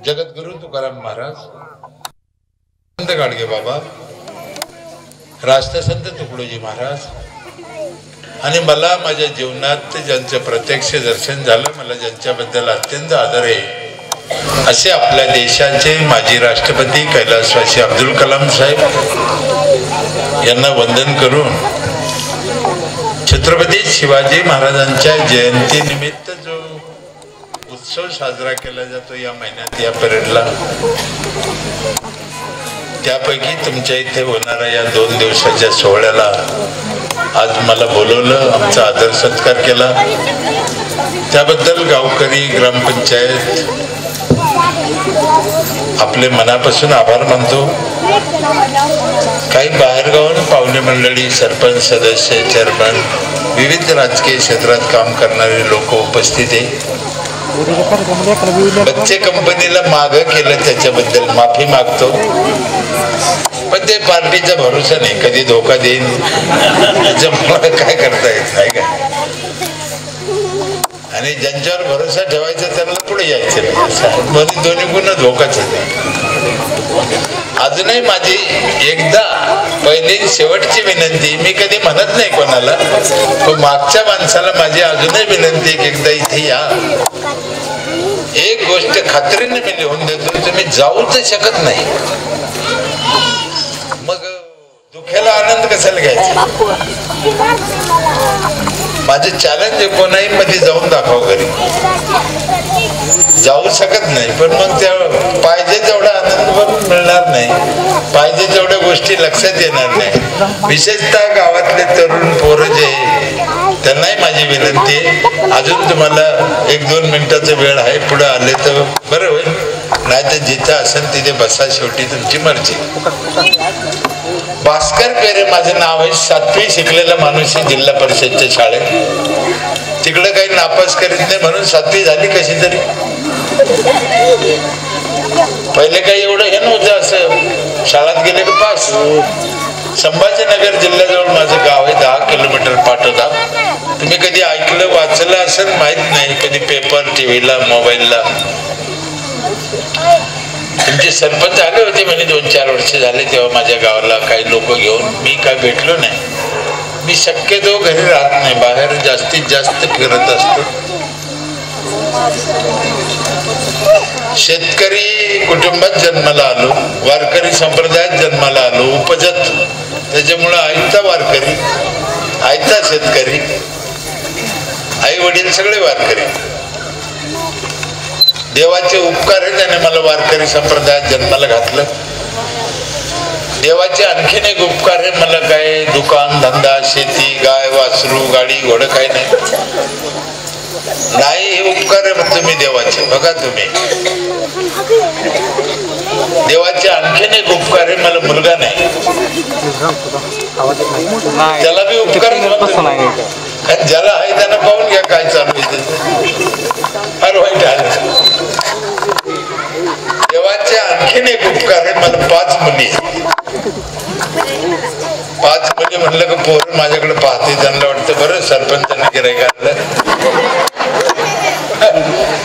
जगद्गुरु तुकाराम महाराज, संत गाडगे बाबा, राष्ट्रसंत तुकडोजी महाराज आणि मला माझ्या जीवनात ज्यांचं प्रत्यक्ष दर्शन झालं, मला ज्यांच्याबद्दल अत्यंत आदर आहे असे आपल्या देशाचे माजी राष्ट्रपती कैलासवासी अब्दुल कलाम साहेब यांना वंदन करून छत्रपती शिवाजी महाराजांच्या जयंतीनिमित्त जो उत्सव साजरा केला जातो या महिन्यात, या परेडला, त्यापैकी तुमच्या इथे होणाऱ्या या 2 दिवसाच्या सोहळ्याला आज मला बोलवलं, आमचा आदर सत्कार केला, त्याबद्दल गावकरी, ग्रामपंचायत आपले मनापासून आभार मानतो. काही बाहेरगावून पाहुणे मंडळी, सरपंच सदस्य, चेअरमन, विविध राजकीय क्षेत्रात काम करणारे लोक उपस्थित आहे. बच्चे कंपनीला माग केलं त्याच्याबद्दल माफी मागतो, पण ते पार्टीचा भरोसा नाही, कधी धोका देईन मला काय करता येत नाही का. आणि ज्यांच्यावर भरोसा ठेवायचा त्यांना पुढे यायचं नाही, दोन्ही गुण धोकाच नाही. अजूनही माझी एकदा पहिली शेवटची विनंती, मी कधी म्हणत नाही कोणाला, पण मागच्या माणसाला माझी अजूनही विनंती की एकदा इथे या. एक गोष्ट खात्रीने मी लिहून देतो, तुम्ही जाऊ तर शकत नाही, मग दुःखाला आनंद कशाला घ्यायचा. माझे चॅलेंज कोणाही मध्ये जाऊन दाखव, घरी जाऊ शकत नाही, पण मग त्या पाहिजे तेवढा आनंद पण मिळणार नाही, पाहिजे तेवढ्या गोष्टी लक्षात येणार नाही. विशेषतः गावातले तरुण पोरं जे त्यांनाही माझी विनंती आहे, अजून तुम्हाला 1-2 मिनिटाचा वेळ आहे, पुढे आले तर बरं होईल, नाही तर जिथं असेल तिथे बसा, शेवटी तुमची मर्जी. भास्कर पेरे माझं नाव आहे, 7वी शिकलेला माणूस आहे जिल्हा परिषदच्या शाळेत, तिकडे काही नापास करीत नाही म्हणून 7वी झाली कशी तरी. पहिले काही एवढं हे नव्हतं, असं शाळेत गेले की पास. संभाजीनगर जिल्ह्याजवळ माझं गाव आहे, 10 किलोमीटर पाठवता. तुम्ही कधी ऐकलं, वाचलं असं माहित नाही, कधी पेपर, टीव्हीला, मोबाईलला. तुमचे सरपंच आले होते म्हणे 2-4 वर्ष झाले, तेव्हा माझ्या गावाला काही लोक घेऊन. मी काय भेटलो नाही, मी शक्यतो घरी राहत नाही, बाहेर जास्तीत जास्त फिरत असतो. शेतकरी कुटुंबात जन्माला आलो, वारकरी संप्रदायात जन्माला आलो, उपजत, त्याच्यामुळं आईचा वारकरी, आईचा शेतकरी, आई वडील सगळे वारकरी. देवाचे उपकार आहे, त्याने मला वारकरी संप्रदायात जन्माला घातलं. देवाचे आणखीन एक उपकार आहे, मला काय दुकान धंदा, शेती, गाय वासरू, गाडी घोडं काही नाही, हे उपकार आहे मग तुम्ही देवाचे. बघा तुम्ही, देवाचे आणखीन एक उपकार आहे, मला मुलगा नाही, त्याला बी उपकार कारण ज्याला आहे त्यांना पाहून घ्या काय चालू आहे, फार वाईट आहे. देवाचे आणखीन एक उपकार आहे, मला 5 मुली आहेत. 5 मुली म्हणलं का पोरं माझ्याकडे पाहते, त्यांना वाटतं बरं सरपंचांनी गिऱ्हाईक आणलं.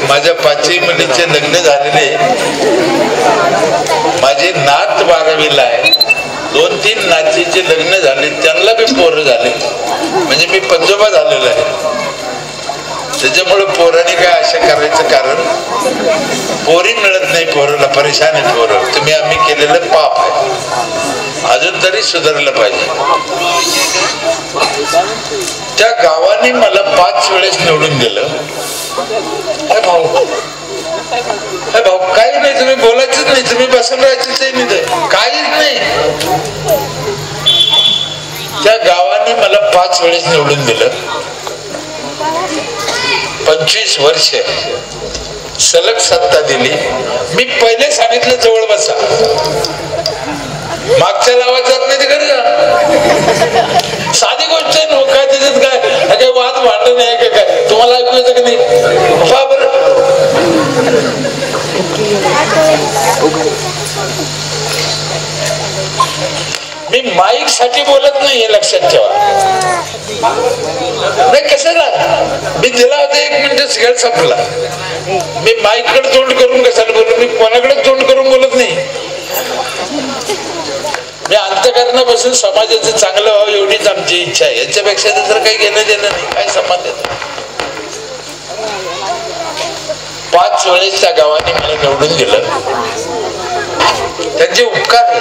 माझ्या 5ही मुलीचे लग्न झालेले, माझी नात 12वीला आहे, 2-3 नातीचे लग्न झाले, त्यांना बी पोरं झाले, म्हणजे मी पंजोबा झालेला आहे. त्याच्यामुळे पोरांनी काय आशा करायचं कारण, पोरी मिळत नाही, पोराला परेशान आहे पोरं. तुम्ही आम्ही केलेलं पाप आहे, अजून तरी सुधारलं पाहिजे. त्या गावाने मला 5 वेळेस निवडून दिलं. भाऊ काही नाही, तुम्ही बोलायचंच नाही, तुम्ही बसून राहायचंच नाही, काहीच नाही. त्या गावाने मला 5 वेळेस निवडून दिलं. 25 वर्ष सलग सत्ता दिली. मी पहिले सांगितलं जवळ बसा, मागच्या लावायचं जात नाही, तिकडे जा. साधी गोष्ट आहे ना, काय त्याच्यात काय वाद भांडण आहे का काय, तुम्हाला ऐकू येतं की नाही? पहा बरं, मी माईक माझ्यासाठी बोलत नाही हे लक्षात ठेवा. नाही कशाला मी दिला होता 1 मिनिट सगळं संपला. मी माईकडे तोंड करून कशाला बोललो, मी कोणाकडे तोंड करून बोलत नाही. मी अंतःकरणापासून समाजाचं चांगलं व्हावं एवढीच आमची इच्छा आहे. याच्यापेक्षा तर काही घेणं देणं नाही. काय संबंध येतो. 5 वेळेस त्या गावाने मला निवडून दिलं, त्यांचे उपकार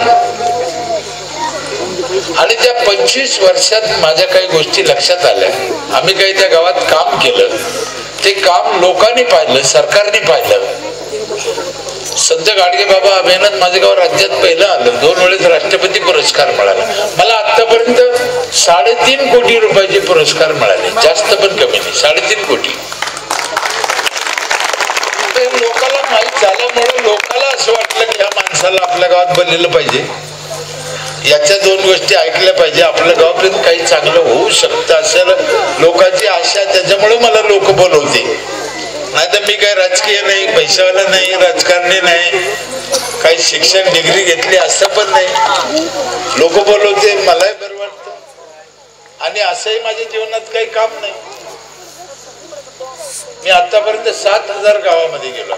आणि त्या 25 वर्षात माझ्या काही गोष्टी लक्षात आल्या. आम्ही काही त्या गावात काम केलं, ते काम लोकांनी पाहिलं, सरकारने पाहिलं. संत गाडगे बाबा अभियानात माझं गाव राज्यात पहिलं आलं. 2 वेळेस राष्ट्रपती पुरस्कार मिळाला. मला आतापर्यंत 3.5 कोटी रुपयाचे पुरस्कार मिळाले. जास्त पण कमी नाही, 3.5 कोटी. लोकांना माहीत झाल्यामुळे लोकांना असं वाटलं की ह्या माणसाला आपल्या गावात बनलेलं पाहिजे, याच्या 2 गोष्टी ऐकल्या पाहिजे, आपल्या गावापर्यंत काही चांगलं होऊ शकतं असेल लोकांची आशा. त्याच्यामुळे मला लोक बोलवते. नाही तर मी काही राजकीय नाही, पैशावाला नाही, राजकारणी नाही, काही शिक्षण डिग्री घेतली असं पण नाही. लोक बोलवते, मलाही बरं वाटतं. आणि असंही माझ्या जीवनात काही काम नाही. मी आतापर्यंत 7,000 गावामध्ये गेलो.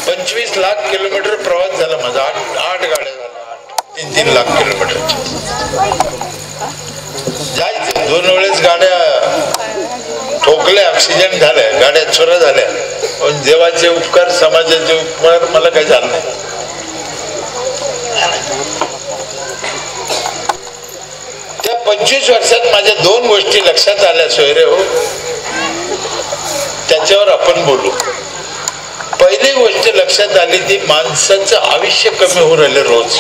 25 लाख किलोमीटर प्रवास झाला माझा. 8 गाड्या झाल्या, 3-3 लाख किलोमीटरच्या. जायचं 2 वेळेस गाड्या ठोकल्या, ऍक्सिडेंट झाल्या, गाड्या चोऱ्या झाल्या. पण देवाचे उपकार, समाजाचे उपकार मला काही झालं नाही. त्या 25 वर्षात माझ्या 2 गोष्टी लक्षात आल्या सोयरे हो, त्याच्यावर आपण बोलू. पहिली गोष्ट लक्षात आली ती माणसाचं आयुष्य कमी होऊ राहिलं रोज.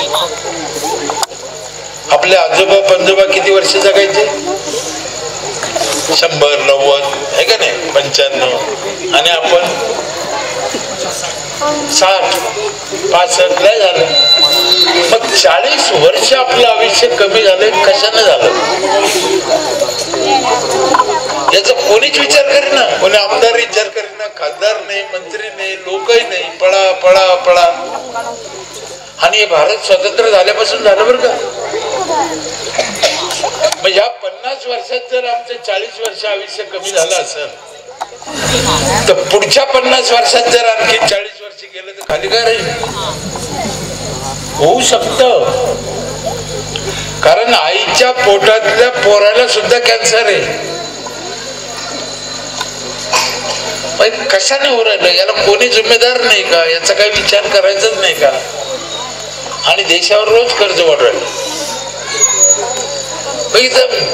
आपले आजोबा पंजोबा किती वर्ष जगायचे? 100, 90 आहे का नाही, 95. आणि आपण 60, 65 लय झालं. मग 40 वर्ष आपलं आयुष्य कमी झालं. कशाने झालं याचा कोणीच विचार करेना. कोणी आमदार विचार करेना, खासदार नाही, मंत्री नाही, लोकही नाही. पळा पळा पळा. आणि हे भारत स्वतंत्र झाल्यापासून झालं बरं का. मग ह्या 50 वर्षात जर आमचं 40 वर्ष आयुष्य कमी झालं असेल तर पुढच्या 50 वर्षात जर आणखी 40 वर्ष गेलं तर खाली काय राहील? होऊ शकतं. कारण आईच्या पोटातल्या पोराला सुद्धा कॅन्सर आहे. कशाने हो राहिलं याला कोणी जिम्मेदार नाही का? याचा काही विचार करायचाच नाही का? आणि देशावर रोज कर्ज वाढ राहिलं.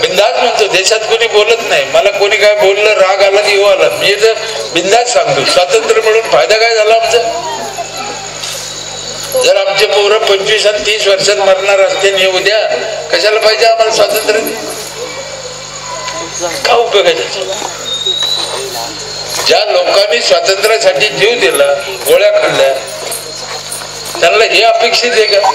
बिंदास म्हणतो, देशात कोणी बोलत नाही. मला कोणी काय बोललं, राग आला की हो आला, मी तर बिंदास सांगतो. स्वातंत्र्य मिळून फायदा काय झाला आमचा? जर आमचे पोरं 25 आणि 30 वर्षात मरणार असते नाही उद्या, कशाला पाहिजे आम्हाला स्वातंत्र्य? का उपयोग आहे त्याचा? ज्या लोकांनी स्वातंत्र्यासाठी जीव दिला, गोळ्या खाल्ल्या, त्यांना हे अपेक्षित आहे का?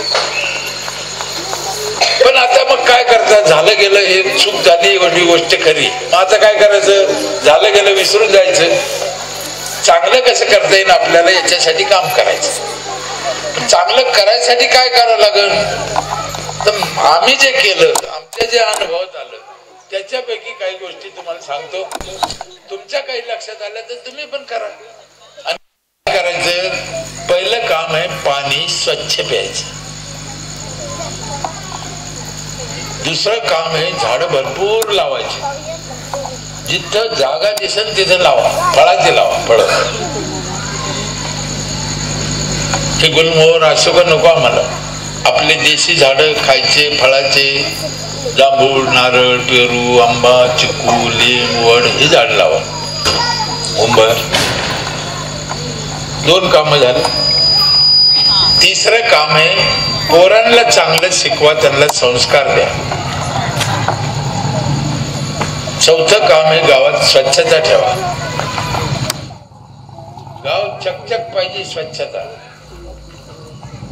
पण आता मग काय करतात? झालं गेलं, हे चूक झाली, ही गोष्ट खरी. मग आता काय करायचं? झालं गेलं विसरून जायचं. चांगलं कसं करता येईल आपल्याला याच्यासाठी काम करायचं. चांगलं करायसाठी काय करावं लागेल? तर आम्ही जे केलं, आमच्या जे अनुभवात आलं त्याच्यापैकी काही गोष्टी तुम्हाला सांगतो. तुमच्या काही लक्षात आल्या तर तुम्ही पण करा. आणि काय करायचं? पहिलं काम आहे पाणी स्वच्छ प्यायचं. दुसरं काम आहे झाडं भरपूर लावायची. जिथं जागा दिसेल तिथं लावा. फळाची लावा. फळ हे गुलमोहर अशोक नको आम्हाला. आपले देशी झाडं खायचे, फळाचे, जांभूळ, नारळ, पेरू, आंबा, चिकू, लिंब, वड हे झाड लावा. उंबर. 2 कामं झाली. तिसरं काम आहे पोरांना चांगलं शिकवा, त्यांना संस्कार द्या. चौथं काम आहे गावात स्वच्छता ठेवा. गाव चकचक पाहिजे, स्वच्छता.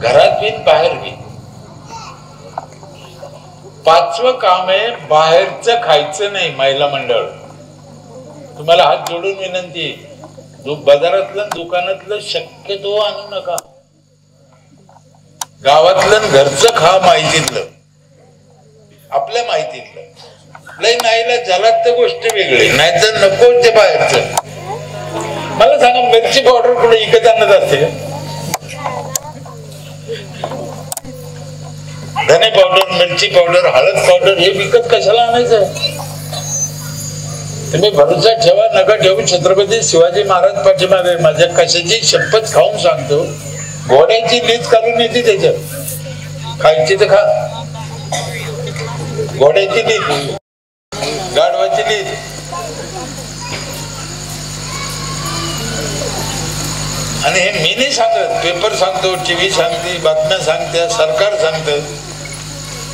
घरात बी बाहेर बी. 5वं काम आहे बाहेरचं खायचं नाही. महिला मंडळ, तुम्हाला हात जोडून विनंती आहे, बाजारातलं दुकानातलं शक्यतो आणू नका. गावातलं घरचं खा, माहितीतलं. आपल्या माहितीतलं लय नाहीला झाला तर गोष्ट वेगळी, नाहीतर नको ते बाहेरचं. मला सांगा मिरची पावडर कुठे विकत आणत असते? धने पावडर, मिरची पावडर, हळद पावडर हे विकत कशाला आणायचं? तुम्ही भरोसा ठेवा नका ठेवू, छत्रपती शिवाजी महाराज पाठीमागे माझ्या कशाची शपथ खाऊन सांगतो, घोड्याची लीज काढून येते त्याच्यात, खायची तर खा. घोड्याची लीज, गाढवाची लीज. आणि हे मी नाही सांगत, पेपर सांगतो, टीव्ही सांगते, बातम्या सांगते, सरकार सांगतं.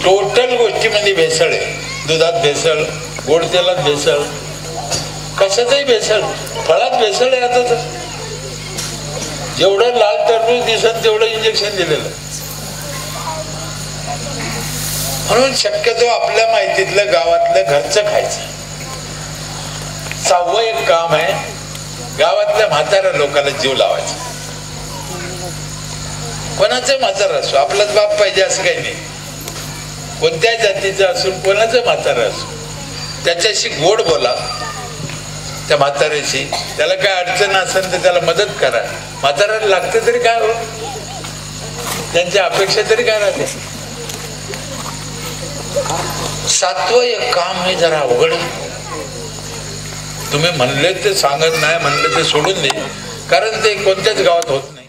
टोटल गोष्टीमध्ये भेसळ आहे. दुधात भेसळ, गोड तेलात भेसळ, कशातही भेसळ, फळात भेसळ आहे. आता तर जेवढं लाल टरबूज दिसत तेवढं इंजेक्शन दिलेलं. म्हणून शक्यतो आपल्या माहितीतलं गावातलं घरचं खायचं. 6वं एक काम आहे, गावातल्या म्हाताऱ्या लोकांना जीव लावायचा. कोणाचं म्हातारा असो, आपलाच बाप पाहिजे असं काही नाही. कोणत्या जातीचं असून कोणाचं म्हातारा असो, त्याच्याशी गोड बोला, त्या म्हाताऱ्याशी. त्याला काय अडचण असेल तर त्याला मदत करा. म्हाताऱ्याला लागतं तरी काय हो, त्यांच्या अपेक्षा तरी काय राहते. 7वं एक काम हे जरा अवघड आहे. तुम्ही म्हणले ते सांगत नाही, म्हणले ते सोडून दे, कारण ते कोणत्याच गावात होत नाही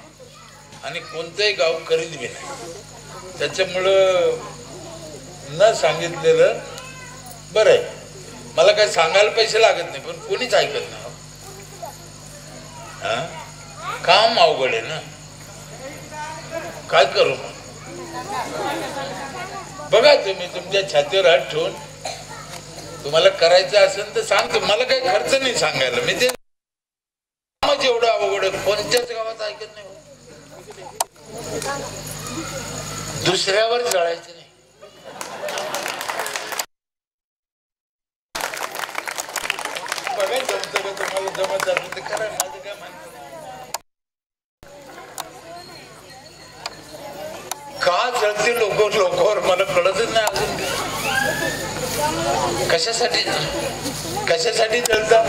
आणि कोणतंही गाव करीत बी नाही. त्याच्यामुळं न सांगितलेलं बरं आहे. मला काय सांगायला पैसे लागत नाही, पण कोणीच ऐकत नाही. काम अवघड आहे ना, काय करू मग? बघा तुम्ही तुमच्या छातीवर हात ठेवून तुम्हाला करायचं असेल तर सांगतो. मला काही खर्च नाही सांगायला. मी ते एवढं अवघड कोणत्याच गावात ऐकत नाही. दुसऱ्यावर जळायचं नाही. बघा जमतं का तुम्हाला? जमत असेल तर करा, माझं काय म्हणतो. का जळते लोकांवर मला कळतच नाही अजून. कशासाठी जळतात?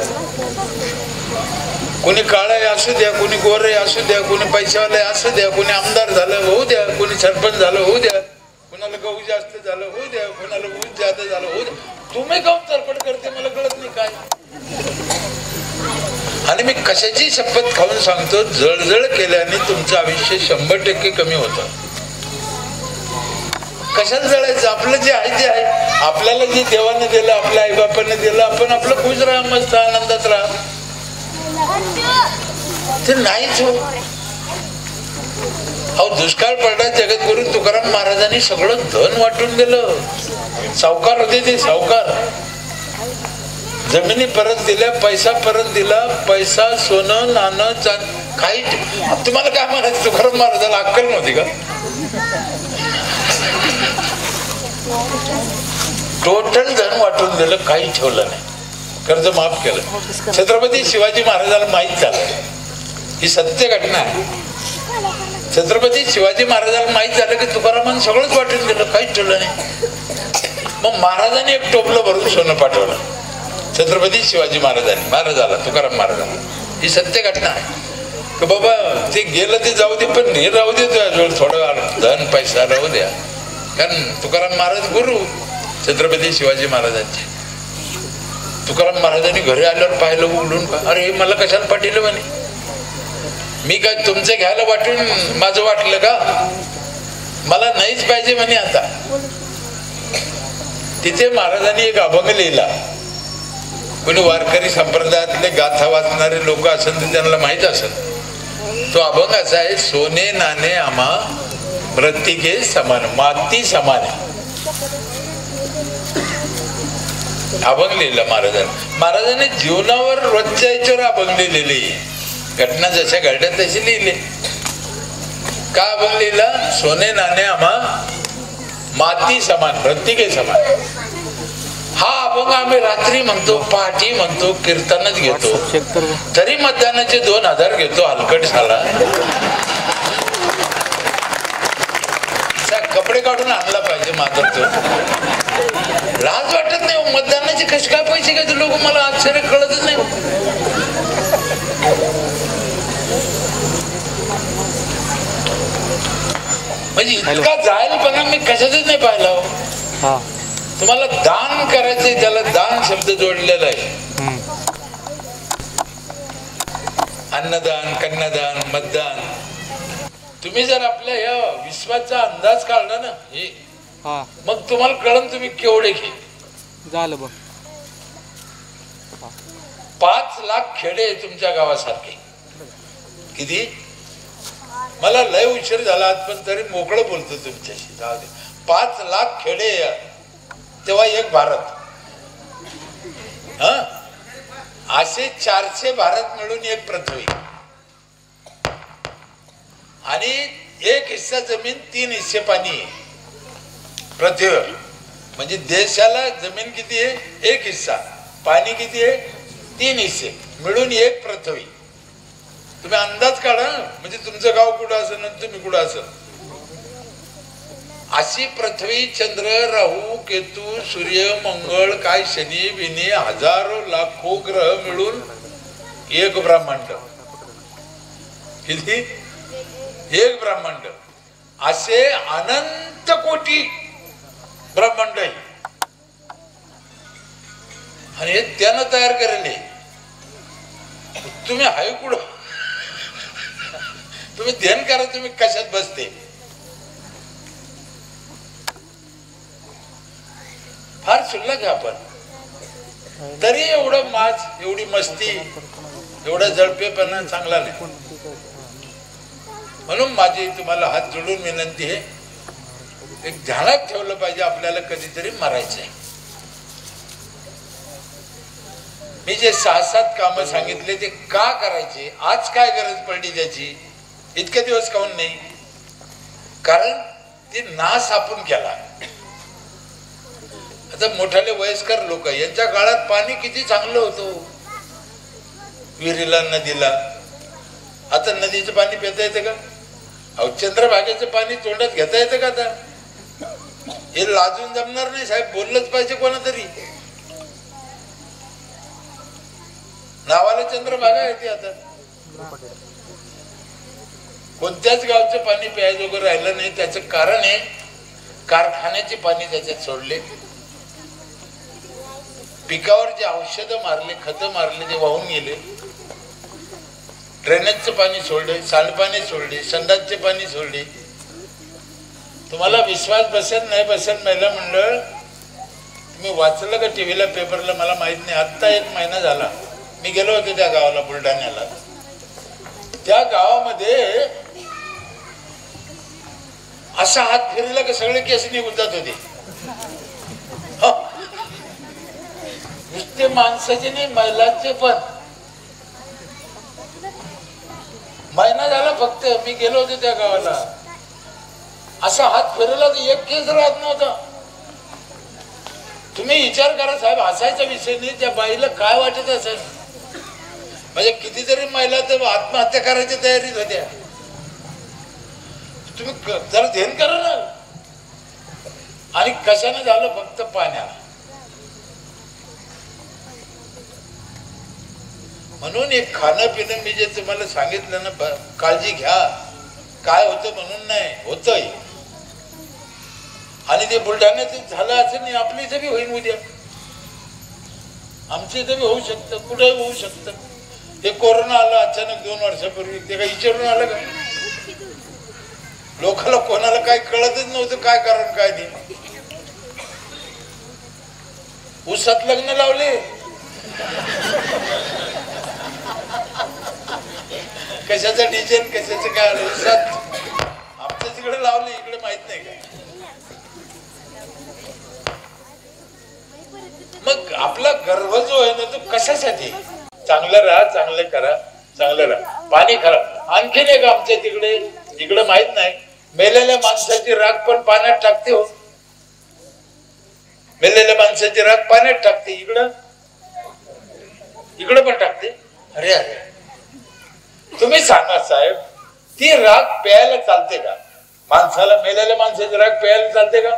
कोणी काळे असू द्या, कोणी गोरे असू द्या, कोणी पैशावाले असू द्या, कोणी आमदार झालं होऊ द्या, कोणी सरपंच झालं होऊ द्या, कोणाला गहू जास्त झालं होऊ द्या, कोणाला ऊस जास्त झालं होऊ द्या. तुम्ही गाव तरपड करते मला कळत नाही काय. आणि मी कशाची शपथ खाऊन सांगतो, जळजळ केल्याने तुमचं आयुष्य 100% कमी होतं. कशाला जळायचं? आपलं जे आहे ते आहे. आपल्याला जे देवाने दिलं, आपल्या आईबापाने दिलं, आपण आपलं खुश राहा, मस्त आनंदात राहा. ते नाहीच हो. अहो दुष्काळ पडला जगद्गुरू तुकाराम महाराजांनी सगळं धन वाटून दिलं. सावकार होते ते, सावकार. जमिनी परत दिल्या, पैसा परत दिला, पैसा, सोनं, नाणं, काही. तुम्हाला काय म्हणायचं? तुकाराम महाराजाला अक्कल नव्हती का? टोटल धन वाटून दिलं, काही ठेवलं नाही, कर्ज माफ केलं. छत्रपती शिवाजी महाराजांना माहीत झालं, ही सत्य घटना आहे. छत्रपती शिवाजी महाराजांना माहीत झालं की तुकारामांनी सगळंच वाटून दिलं, काहीच ठेवलं नाही. मग महाराजांनी एक टोपलं भरून सोनं पाठवलं छत्रपती शिवाजी महाराजाला, तुकाराम महाराजांना. ही सत्य घटना आहे की बाबा ते गेलं ते जाऊ दे, पण हे राहू दे तुझ्याजवळ थोडं धन पैसा राहू द्या. कारण तुकाराम महाराज गुरु छत्रपती शिवाजी महाराजांचे. तुकाराम महाराजांनी घरी आल्यावर पाहिलं उघडून, अरे हे मला कशाला पाठवलं म्हणे, मी काय तुमचं घ्यायला वाटून माझं वाटलं का? मला नाहीच पाहिजे म्हणे. आता तिथे महाराजांनी एक अभंग लिहिला. कोणी वारकरी संप्रदायातले गाथा वाचणारे लोक असेल तर त्यांना माहित असेल. तो अभंग असा आहे, सोने नाणे आम्हा प्रत्येके समान, माती समान आहे. अभंग लिहिला महाराजांनी जीवनावर रोजच्या याच्यावर अभंग लिहिलेली. घटना जशा घडल्या तशी लिहिले. का अभंग लिहिला? सोने नाणे आम्हा माती समान, प्रत्येके समान. हा अभंग आम्ही रात्री म्हणतो, पहाटी म्हणतो, कीर्तनच घेतो, तरी मतदानाचे 2000 घेतो हलकट साला. कपडे कपडे काढून आणला पाहिजे मात्र तो लाज वाटत नाही. मतदानाचे कसे काय पैसे घ्यायचे लोक, मला आश्चर्य कळतच नाही. म्हणजे इतका जाहीरपणा मी कशातच नाही पाहिला. तुम्हाला दान करायचे, त्याला दान शब्द जोडलेला आहे. अन्नदान, कन्यादान, मतदान. तुम्ही जर आपल्या या विश्वाचा अंदाज काढला ना हे, मग तुम्हाला कळण तुम्ही केवढे घे झालं बघ. 5 लाख खेडे तुमच्या गावासारखे. किती? मला लय उशीर झाला आज, पण तरी मोकळं बोलतो तुमच्याशी. 5 लाख खेडे तेव्हा एक भारत. असे 400 भारत मिळून एक पृथ्वी. आणि 1 हिस्सा जमीन, 3 हिस्से पाणी आहे पृथ्वीवर. म्हणजे देशाला जमीन किती आहे? 1 हिस्सा. पाणी किती आहे? 3 हिस्से मिळून एक पृथ्वी. तुम्ही अंदाज काढा, म्हणजे तुमचं गाव कुठं असेल आणि तुम्ही कुठं असेल. अशी पृथ्वी, चंद्र, राहू, केतू, सूर्य, मंगळ, काय शनी बिनी, हजारो लाखो ग्रह मिळून एक ब्रह्मांड. किती? एक ब्रह्मांड. असे अनंत कोटी ब्रह्मांड आहे. आणि हे त्यानं तयार करेल. तुम्ही हाय कुठं? तुम्ही ध्यान करा, तुम्ही कशात बसते. फार शुल्लक आहे आपण, तरी एवढं माज, एवढी मस्ती, एवढा जळपेपणा चांगला नाही. म्हणून माझी तुम्हाला हात जोडून विनंती आहे, एक ध्यानात ठेवलं पाहिजे, आपल्याला कधीतरी मरायचंय. मी जे 6-7 कामं सांगितले ते का करायचे, आज काय गरज पडली त्याची, इतके दिवस काऊन नाही? कारण ते नाश आपण केला. आता मोठाले वयस्कर लोक, यांच्या काळात पाणी किती चांगलं होतं, विहिरीला, नदीला. आता नदीचं पाणी पिता येतं का? अहो, चंद्रभागेचं पाणी तोंडात घेता येतं का? आता हे लाजून जमणार नाही साहेब, बोललंच पाहिजे कोणातरी. नावाला चंद्रभागा येते. आता कोणत्याच गावचं पाणी प्यायजोगं राहिलं नाही. त्याचं कारण आहे, कारखान्याचे पाणी त्याच्यात सोडले, पिकावर जे औषधं मारले, खतं मारले, ते वाहून गेले. ड्रेनेजचं पाणी सोडले, सांडपाणी सोडले, संडासचे पाणी सोडले. तुम्हाला विश्वास बसेल नाही बसेल, महिला मंडळ तुम्ही वाचलं का टीव्हीला, पेपरला, मला माहित नाही. आत्ता 1 महिना झाला मी गेलो होतो त्या गावाला, बुलढाण्याला. त्या गावामध्ये असा हात फिरला की सगळे केस निघून जात होते. नुसते माणसाचे नाही, महिलांचे पण. महिना झाला फक्त मी गेलो होतो त्या गावाला. असा हात फिरला तर एक केस राहत नव्हता. तुम्ही विचार करा साहेब, हसायचा विषय नाही, त्या बाईला काय वाटत असेल. म्हणजे कितीतरी महिला तर आत्महत्या करायच्या तयारीत होत्या. तुम्ही जरा ध्यान करा ना. आणि कशाने झालं? फक्त पाण्याला. म्हणून एक खाणं पिणं मी जे तुम्हाला सांगितलं ना, काळजी घ्या. काय होतं म्हणून नाही, होतंय. आणि ते बुलढाण्यात झालं असं नाही, आपल्या इथं बी होईल उद्या, आमच्या इथं बी होऊ शकतं, कुठे होऊ शकतं. ते कोरोना आलं अचानक 2 वर्षापूर्वी, ते काही विचारून आलं का? लोकांना कोणाला काय कळतच नव्हतं, काय कारण काय नाही. उसात लग्न लावले, कशाचं डिझाईन, कशाचं काय आलं उसात. आमच्या तिकडे लावले, इकडे माहित नाही का? मग आपला गर्भ जो आहे ना, तो कशासाठी? चांगलं राहा, चांगलं करा, चांगलं राहा. पाणी खराब. आणखीन एक आमच्या तिकडे, इकडे माहित नाही, मेलेल्या माणसाची राख पण पाण्यात टाकते. हो, मेलेल्या माणसाची राख पाण्यात टाकते. इकडं पण टाकते. अरे अरे, तुम्ही सांगा साहेब, ती राख प्यायला चालते का? माणसाला, मेलेल्या माणसाची राग प्यायला चालते का?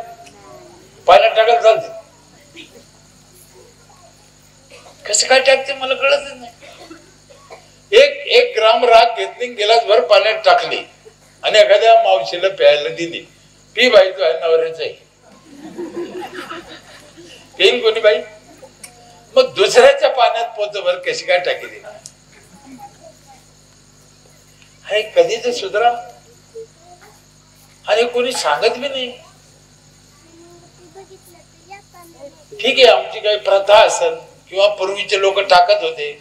पाण्यात टाकायला चालते? कसं काय टाकते मला कळतच नाही. एक ग्राम राग घेतली, गिलासभर पाण्यात टाकली आणि एखाद्या मावशीला प्यायला दिली. पी बाई, तो आहे नवऱ्याच आहे. पेन कोणी बाई? मग दुसऱ्याच्या पाण्यात पोतभर कशी काय टाकी देणार? अरे कधी तर सुधरा. आणि कोणी सांगत बी नाही. ठीक आहे, आमची काही प्रथा असेल किंवा पूर्वीचे लोक टाकत होते,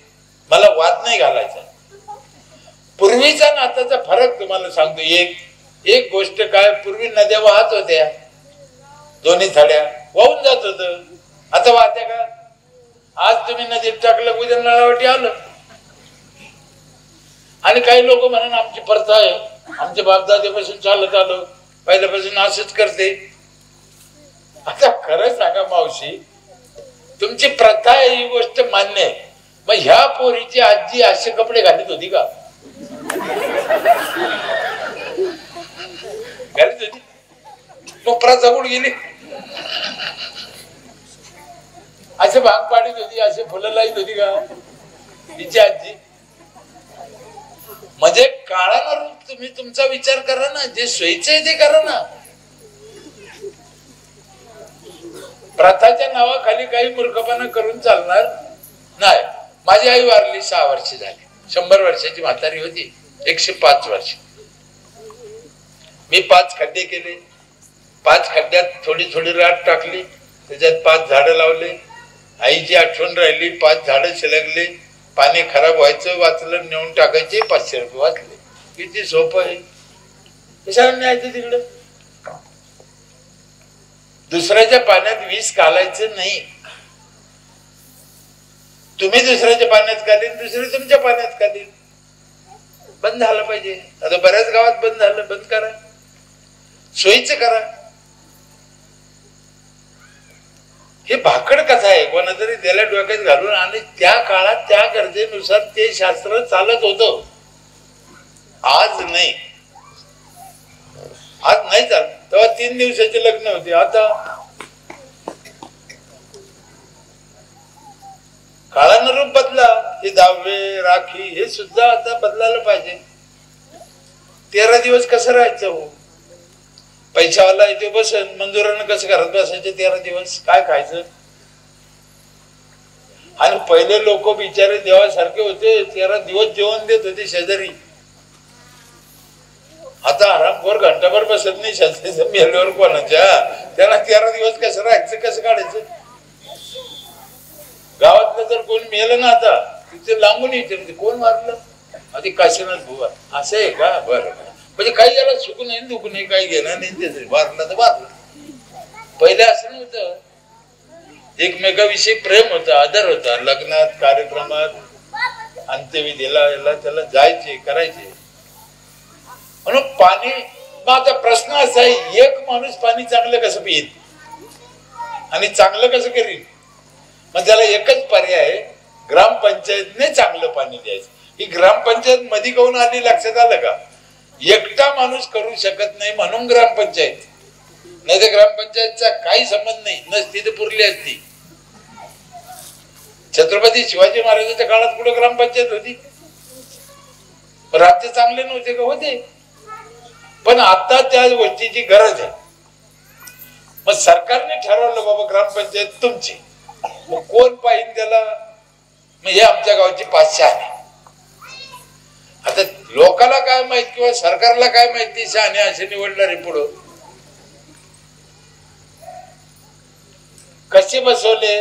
मला वाद नाही घालायचा. पूर्वीचा आणि आताचा फरक तुम्हाला सांगतो. एक गोष्ट काय, पूर्वी नद्या वाहत होत्या, दोन्ही थड्या वाहून जात होत. आता वाहत्या का? आज तुम्ही नदीत टाकलं, उद्या नळावटी आलं. आणि काही लोक म्हणून आमची प्रथा आहे, आमच्या बापदाद्यापासून चालत आलो, पहिल्यापासून असंच करते. आता खरं सांगा मावशी, तुमची प्रथा आहे ही गोष्ट मान्य आहे. मग ह्या पोरीची आजी असे कपडे घालत होती का? घालत होती? मग प्रथा कुठे गेली? असे भाग पाडीत होती, असे फुलं लाईत होती का तिची आजी? म्हणजे काळाला तुम्ही तुमचा विचार करा ना, जे सोयीचं आहे ते करा ना. प्रथाच्या नावाखाली काही मूर्खपणा करून चालणार नाही. माझी आई वारली 6 वर्ष झाली. 100 वर्षाची म्हातारी होती, 105 वर्ष. मी 5 खड्डे केले. 5 खड्ड्यात थोडी थोडी राट टाकली, त्याच्यात 5 झाडं लावले. आईची आठवण राहिली, 5 झाडं शिलगले. पाणी खराब व्हायचं, वाचलं, नेऊन टाकायचे, 500 रुपये वाचले. किती सोपं आहे. कशाला न्यायचं तिकडं? दुसऱ्याच्या पाण्यात विष घालायचं नाही. तुम्ही दुसऱ्याच्या पाण्यात घालीन, दुसरे तुमच्या पाण्यात घालीन. बंद झालं पाहिजे. आता बऱ्याच गावात बंद झालं. बंद करा, सोयीचं करा. हे भाकड कथा आहे, कोणातरी त्याला डोक्यात घालून. आणि त्या काळात त्या गरजेनुसार ते शास्त्र चालत होतं. आज नाही. आज नाही चालत. तेव्हा 3 दिवसाचे लग्न होते. आता काळानं रूप बदला. हे दहावे, राखी हे सुद्धा आता बदलायला पाहिजे. 13 दिवस कसं राहायचं हो? पैशावाला इथे बसन, मंजुरानं कसं घरात बसायचे 13 दिवस? काय खायचं? आणि पहिले लोक बिचारे देवासारखे होते, 13 दिवस जेवण देत होते शेजारी. आता आरामखोर घंटाभर बसत नाही शेजारी मेल्यावर कोणाच्या. त्यांना 13 दिवस कसं राहायचं, कसं काढायचं? गावातलं जर कोण मेलं ना, आता तिथे लांबून येते, कोण मारलं? आधी काशीनाथ बुवा. असं आहे का? बरं. म्हणजे काही याला सुकू नाही, दुखू नाही, काही घेणं नाही. ते वारलं तर वारलं. पहिले असं नव्हतं. एकमेकाविषयी प्रेम होतं, आदर होता. लग्नात, कार्यक्रमात, अंत्यविधीला, याला त्याला जायचे, करायचे. म्हणून पाणी. मग आता प्रश्न असा आहे, एक माणूस पाणी चांगलं कसं पिईल आणि चांगलं कसं करील? मग त्याला एकच पर्याय आहे, ग्रामपंचायतने चांगलं पाणी द्यायचं. ही ग्रामपंचायत मध्ये कोण आली, लक्षात आलं का? एकटा माणूस करू शकत नाही म्हणून ग्रामपंचायत. नाही तर ग्रामपंचायतचा काही संबंध नाही, नसती तर पुरली असती. छत्रपती शिवाजी महाराजांच्या काळात कुठं ग्रामपंचायत होती? राज्य चांगले नव्हते का? होते. पण आता त्या गोष्टीची गरज आहे. मग सरकारने ठरवलं बाबा ग्रामपंचायत तुमची. मग कोण पाहिजे त्याला? म्हणजे आमच्या गावची 500 आहे. आता लोकाला काय माहित किंवा सरकारला काय माहिती, शहाणे असे निवडणारे पुढं कसे बसवले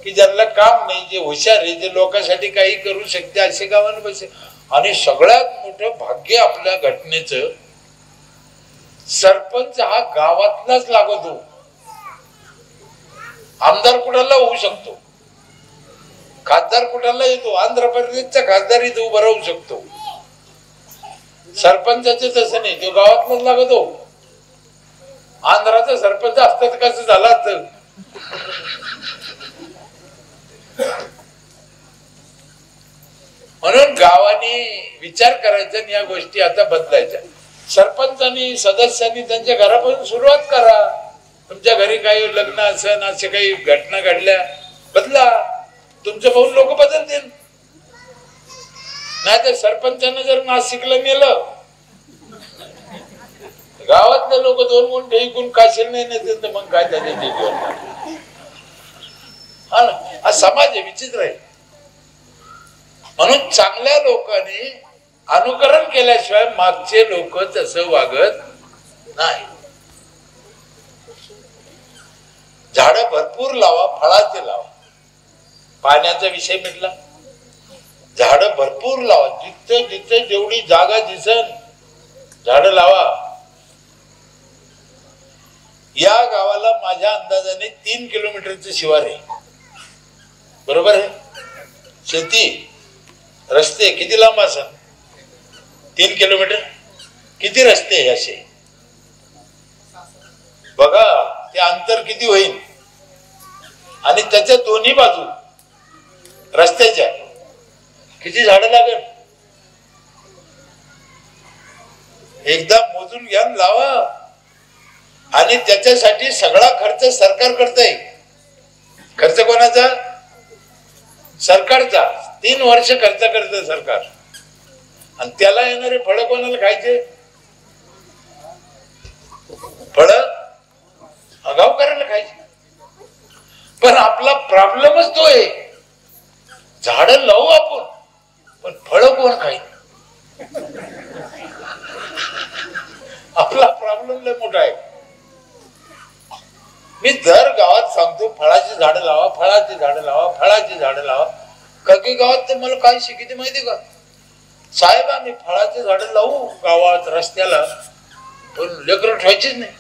की ज्यांना काम नाही, जे हुशार आहे, जे लोकांसाठी काही करू शकते, असे गावाने बसे. आणि सगळ्यात मोठं भाग्य आपल्या घटनेचं, सरपंच हा गावातलाच लागतो. आमदार कुणाला होऊ शकतो, खासदार कुणाला येतो, आंध्र प्रदेशचा खासदार इथे उभा राहू शकतो. सरपंचाचे तसं नाही, तो गावातलाच लागतो. आंध्राचा सरपंच असतात कसं झाला असतं. म्हणून गावाने विचार करायचा आणि या गोष्टी आता बदलायच्या. सरपंचांनी सदस्यांनी त्यांच्या घरापासून सुरुवात करा. तुमच्या घरी काही लग्न असेल, असे काही घटना घडल्या, बदला. तुमचं पाहून लोक बदलतील. नाही तर सरपंचानं जर नाशिकला नेलं, गावातले लोक 2 गुंठे ऐकून काशील नाही नेतील तर मग काय त्याचे हा समाज आहे, विचित्र आहे. म्हणून चांगल्या लोकांनी अनुकरण केल्याशिवाय मागचे लोक तसं वागत नाही. झाडं भरपूर लावा, फळाचे लावा. पाण्याचा विषय मिटला. झाडं भरपूर लावा, जिथे जिथे जेवढी जागा दिसन झाडं लावा. या गावाला माझ्या अंदाजाने 3 किलोमीटरचं शिवार आहे, बरोबर आहे. शेती, रस्ते किती लांब असेल? 3 किलोमीटर. किती रस्ते आहे असे बघा, ते अंतर किती होईल. आणि त्याच्या दोन्ही बाजू रस्त्याच्या किती झाडं लागेल? एकदा मोजून घ्या, लावा. आणि त्याच्यासाठी सगळा खर्च सरकार करतंय. खर्च कोणाचा? सरकारचा. 3 वर्ष खर्च करत सरकार. आणि त्याला येणारे फळ कोणाला खायचे? फळ गावकऱ्याला खायचे. पण आपला प्रॉब्लेमच तो आहे, झाडं लावू आपण पण फळ कोण खाईल? आपला प्रॉब्लेम लय मोठा आहे. मी दर गावात सांगतो, फळाची झाडं लावा, फळाची झाडं लावा, फळाची झाडं लावा. काही गावात तर मला काय शिकिते माहिती का, साहेब आम्ही फळाची झाडं लावू गावात रस्त्याला, पण लेकरं ठेवायचीच नाही.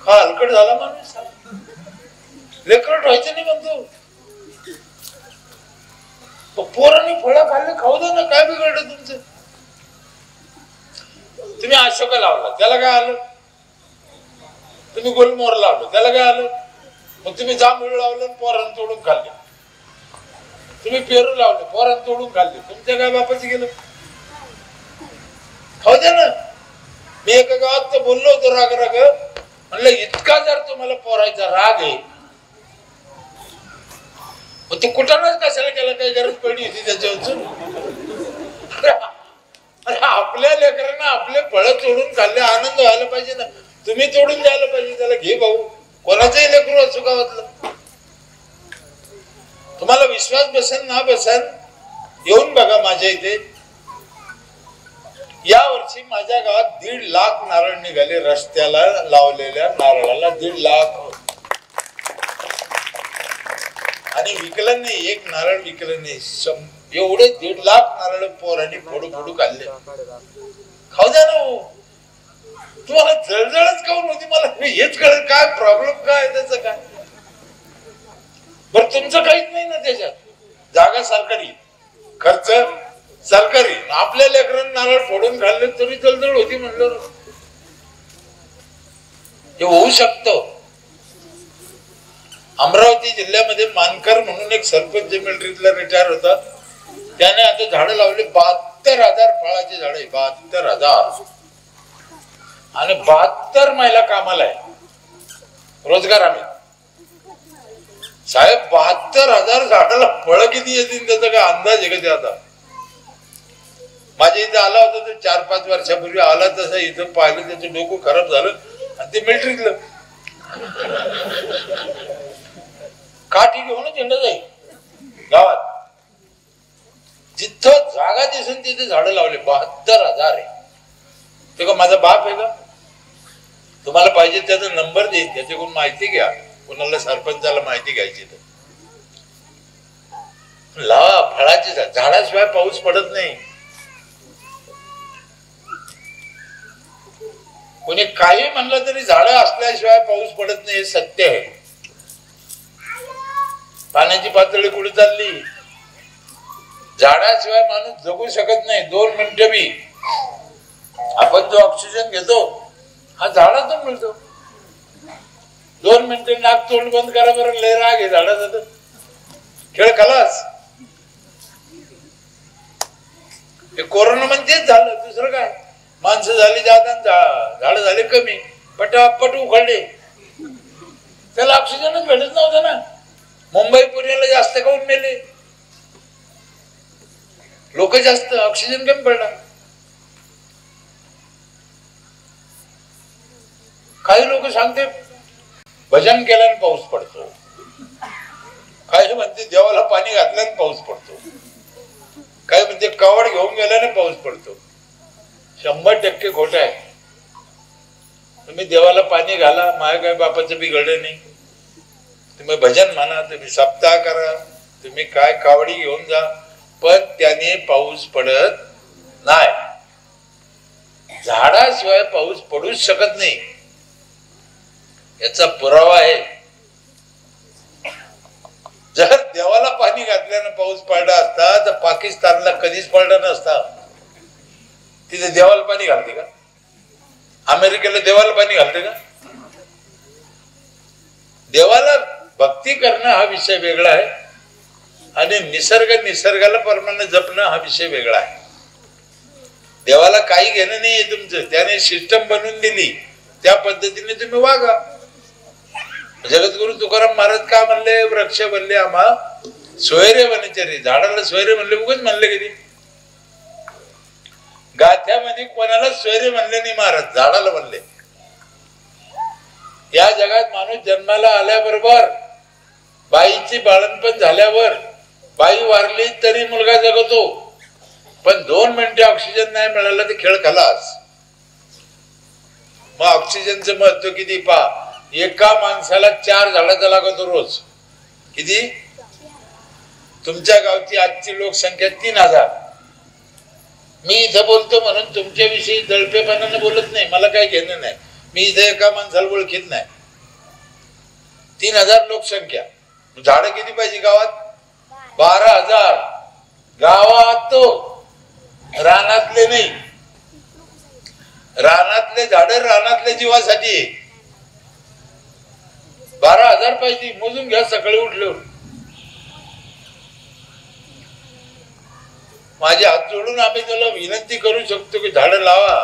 हा हलकट झाला माणूस, लेकरं ठेवायचं नाही म्हणतो. पोरांनी फळं खाल्ले, खाऊ दे ना, काय बिघडलं तुमचं? तुम्ही अशोका लावला, त्याला काय आलं? तुम्ही गुलमोहर लावलं, त्याला काय आलं? मग तुम्ही जांभूळ लावलं, पोरांनी तोडून खाल्ले. तुम्ही पेरू लावले, पोरांनी तोडून खाल्ले. तुमच्या काय बापाचं गेलं? खाऊ द्या ना. मी एका गावात तर बोललो होतो राग राग, म्हणलं इतका जर तुम्हाला पोरायचा राग आहे, मग ते कुठानच कशाला केला? काही गरज पडली होती त्याच्यावर? आपल्या लेकरांना आपले फळं तोडून खाल्ले, आनंद व्हायला पाहिजे ना. तुम्ही तोडून द्यायला पाहिजे त्याला, घे भाऊ. कोणाचंही लेकरू असो गावातलं. तुम्हाला विश्वास बसेल ना बसेल, येऊन बघा माझ्या इथे. या वर्षी माझ्या गावात 1.5 लाख नारळ निघाले. रस्त्याला लावलेल्या नारळाला 1.5 लाख. आणि विकलं नाही, एक नारळ विकलं नाही. एवढे 1.5 लाख नारळ पोरांनी फोडू फोडू खाल्ले. खाऊ द्या ना. तुम्हाला जळजळच खाऊन होती. मला हेच कळत, काय प्रॉब्लेम काय त्याचं काय? बरं तुमचं काहीच नाही ना त्याच्यात. जागा सरकारी, खर्च सरकारी. आपल्या लेकरांना नारळ फोडून खाल्ले तरी जळजळ होती म्हणलं. हे होऊ शकतं. अमरावती जिल्ह्यामध्ये मानकर म्हणून एक सरपंच मिलिटरीतला रिटायर होता. त्याने आता झाडं लावले 72,000 फळाची झाडं. 72,000. आणि 72 महिला कामाला आहे, रोजगार आम्ही. साहेब 72,000 झाडाला फळ किती येतील त्याचा काय अंदाज आहे का? ते आता माझ्या इथे आला होता तो 4-5 वर्षापूर्वी आला. तसं इथं पाहिलं, त्याचं डोकं खराब झालं. आणि ते मिलिटरीतलं काठी घेऊन झेंडा जाईल गावात. जिथं जागा दिसून तिथे झाडं लावले. 72,000 आहे. ते का माझा बाप आहे का? तुम्हाला पाहिजे त्याचा नंबर देईन, त्याच्याकडून माहिती घ्या. कोणाला सरपंचाला माहिती घ्यायची तर लावा. फळाची झाडाशिवाय पाऊस पडत नाही. कोणी काही म्हणलं तरी झाडं असल्याशिवाय पाऊस पडत नाही, हे सत्य आहे. पाण्याची पातळी कुठे चालली? झाडाशिवाय माणूस जगू शकत नाही 2 मिनिटं बी. आपण जो ऑक्सिजन घेतो हा झाडातून मिळतो. 2 मिनिटं नाक तोंड बंद करा बरं, लय राग आहे झाडाचा. खेळ खलास. हे कोरोना म्हणजेच झालं, दुसरं काय? माणसं झाली जादा, झाड झाले कमी, पटापट उखडले. त्याला ऑक्सिजनच भेटत नव्हता ना. मुंबई पुण्याला जास्त काऊन मेले? लोक जास्त, ऑक्सिजन कमी पडला. काही लोक सांगते भजन केल्याने पाऊस पडतो, काही म्हणते देवाला पाणी घातल्याने पाऊस पडतो, काही म्हणते कावड घेऊन गेल्याने पाऊस पडतो. 100% खोट आहे. तुम्ही देवाला पाणी घाला, माझ्या काय बापाचं बिघडलं नाही. तुम्ही भजन म्हणा, तुम्ही सप्ताह करा, तुम्ही काय कावडी घेऊन जा, पण त्याने पाऊस पडत नाही. झाडाशिवाय पाऊस पडूच शकत नाही, याचा पुरावा आहे. जर देवाला पाणी घातल्यानं पाऊस पडला असता तर पाकिस्तानला कधीच पडला नसता. तिथे देवाला पाणी घालते का? अमेरिकेला देवाला पाणी घालते का? देवाला भक्ती करणं हा विषय वेगळा आहे आणि निसर्गाला परमाने जपणं हा विषय वेगळा आहे. देवाला काही घेणं नाहीये तुमचं, त्याने सिस्टम बनवून दिली, त्या पद्धतीने तुम्ही वागा. जगद्गुरु तुकाराम महाराज का म्हणले, वृक्ष म्हणले आम्हा सोयरे वनचरी. झाडाला सोयरे म्हणले उगाच म्हणले कधी? गाथ्यामध्ये कोणाला सोयरे म्हणले नाही महाराज, झाडाला म्हणले. या जगात माणूस जन्माला आल्याबरोबर, बाईची बाळणपण झाल्यावर, बाई वारली तरी मुलगा जगतो, पण 2 मिनिटे ऑक्सिजन नाही मिळाला तर खेळ खलास. मग ऑक्सिजनचं महत्व किती पहा. एका माणसाला 4 झाडाचा लागतो रोज. किती? तुमच्या गावची आजची लोकसंख्या 3000. मी इथं बोलतो म्हणून तुमच्याविषयी दळपेपणानं बोलत नाही, मला काही घेणं नाही. मी इथं एका माणसाला ओळखीत नाही. 3000 लोकसंख्या, झाडं किती पाहिजे गावात? 12,000. गावात तो रानातले नाही, रानातले झाड रानातल्या जीवासाठी 12,000 पाहिजे. मोजून घ्या सकाळी उठल्यावर. माझे हात जोडून आम्ही त्याला विनंती करू शकतो की झाडं लावा,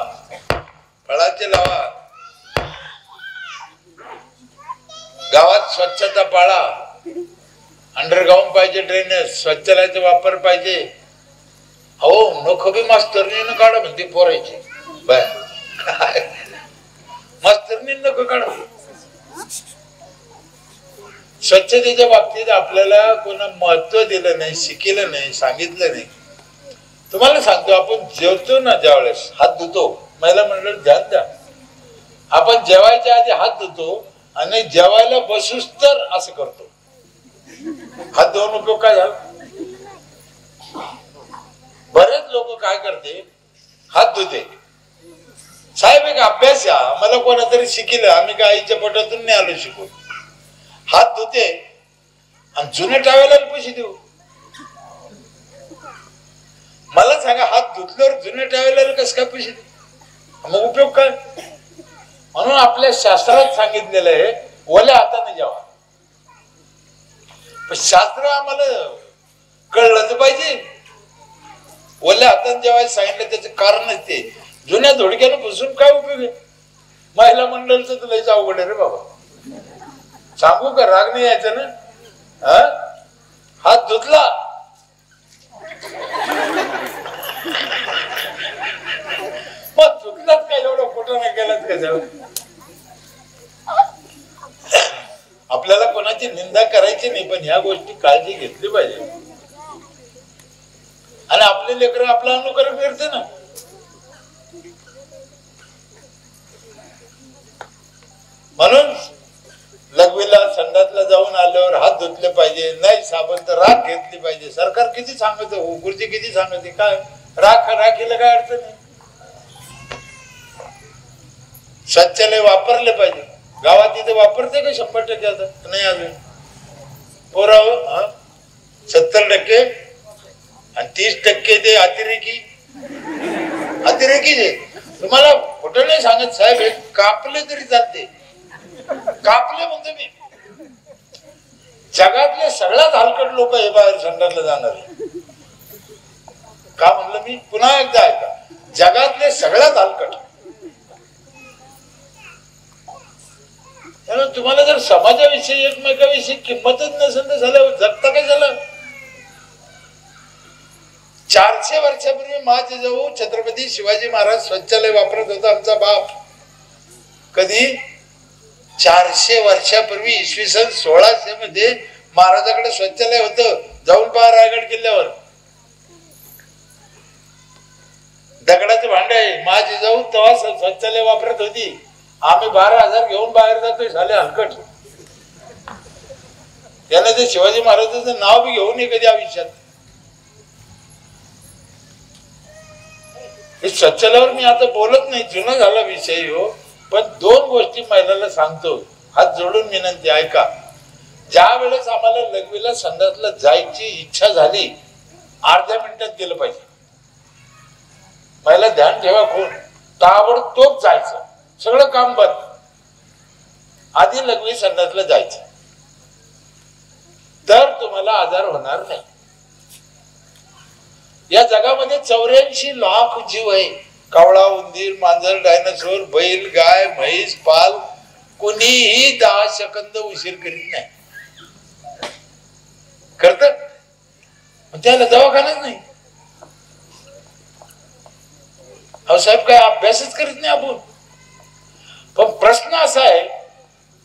फळाचे लावा, गावात स्वच्छता पाळा, अंडरग्राऊंड पाहिजे, ड्रेनेज, शौचालयाचा वापर पाहिजे. हो नख बी मास्तरनीनं काढा म्हणते पोरायचे, बाय मास्तरनी नख काढा. स्वच्छतेच्या बाबतीत आपल्याला कोणा महत्व दिलं नाही, शिकलं नाही, सांगितलं नाही. तुम्हाला सांगतो, आपण जेवतो ना ज्यावेळेस हात धुतो, महिला मंडळ ध्यान द्या, आपण जेवायच्या आधी हात धुतो आणि जेवायला बसूच तर असं करतो. हात धुवून उपयोग काय झाला? बरेच लोक काय करते, हात धुते. साहेब एक अभ्यास या, आम्हाला कोणातरी शिकलं, आम्ही काय आईच्या पोटातून नाही आलो शिकून. हात धुते आणि जुने टावेला पैसे देऊ. मला सांगा, हात धुतल्यावर जुने टावेला कसं काय पैसे देऊ? मग उपयोग काय? म्हणून आपल्या शास्त्रात सांगितलेलं आहे ओल्या हाताने जेवा. पण शास्त्र आम्हाला कळलं तर पाहिजे. ओल्या हाताने जेवायला सांगितलं त्याचं कारणच ते, जुन्या धोडक्यानं बसून काय उपयोग आहे? महिला मंडळचं तर लयच अवघड आहे रे बाबा. सांगू का, राग नाही यायचा ना? हात धुतला, मग धुतलाच काय, एवढं खोटं नाही केलाच का? आपल्याला कोणाची निंदा करायची नाही, पण ह्या गोष्टी काळजी घेतली पाहिजे. आणि आपले लेकरं आपलं अनुकरण करते ना. म्हणून लघवीला संडासला जाऊन आल्यावर हात धुतले पाहिजे. नाही साबण तर राख घेतली पाहिजे. सरकार किती सांगत, गुरुजी किती सांगते, काय राखीला काय अडचण नाही. शौचालय वापरले पाहिजे. गावात इथे वापरते का 100% आता? नाही अजून. पोराव 70% आणि 30% ते अतिरेकी जे. तुम्हाला खोटं नाही सांगत साहेब, हे कापले तरी चालते. कापले म्हणतो मी. जगातले सगळ्यात हलकट लोक हे बाहेर संडासला जाणार. का म्हणलं मी? पुन्हा एकदा ऐका. जगातले सगळ्यात हलकट. तुम्हाला जर समाजाविषयी एकमेकाविषयी किंमतच नसेल तर झालं जगता काय झालं. 400 वर्षापूर्वी माझे जाऊ छत्रपती शिवाजी महाराज शौचालय वापरत होता आमचा बाप. कधी 400 वर्षापूर्वी इसवी सन 1600 मध्ये महाराजाकडे शौचालय होतं. जाऊन पहा रायगड किल्ल्यावर दगडाचे भांडे आहे. माझी जाऊ तेव्हा शौचालय वापरत होती. आम्ही 12,000 घेऊन बाहेर जातोय झाले हलकट. त्याला ते शिवाजी महाराजांचं नाव बी घेऊन नये कधी आयुष्यात. हे शौचालयावर मी आता बोलत नाही, जुना झाला विषय हो. पण 2 गोष्टी महिलांना सांगतो, हात जोडून विनंती ऐका. ज्या वेळेस आम्हाला लघवीला संडासला जायची इच्छा झाली, अर्ध्या मिनिटात गेलं पाहिजे. महिला ध्यान ठेवा, कोण ताबडतोब जायचं, सगळं काम बंद. आधी लघवी संडासला जायचं, तर तुम्हाला आजार होणार नाही. या जगामध्ये 84 लाख जीव आहे. कावळा, उंदीर, मांजर, डायनासोर, बैल, गाय, म्हैस, पाल, कोणीही 10 सेकंद उशीर करीत नाही. करत त्याला दवाखानाच नाही. अहो साहेब, काय अभ्यासच करीत नाही आपण. पण प्रश्न असा आहे,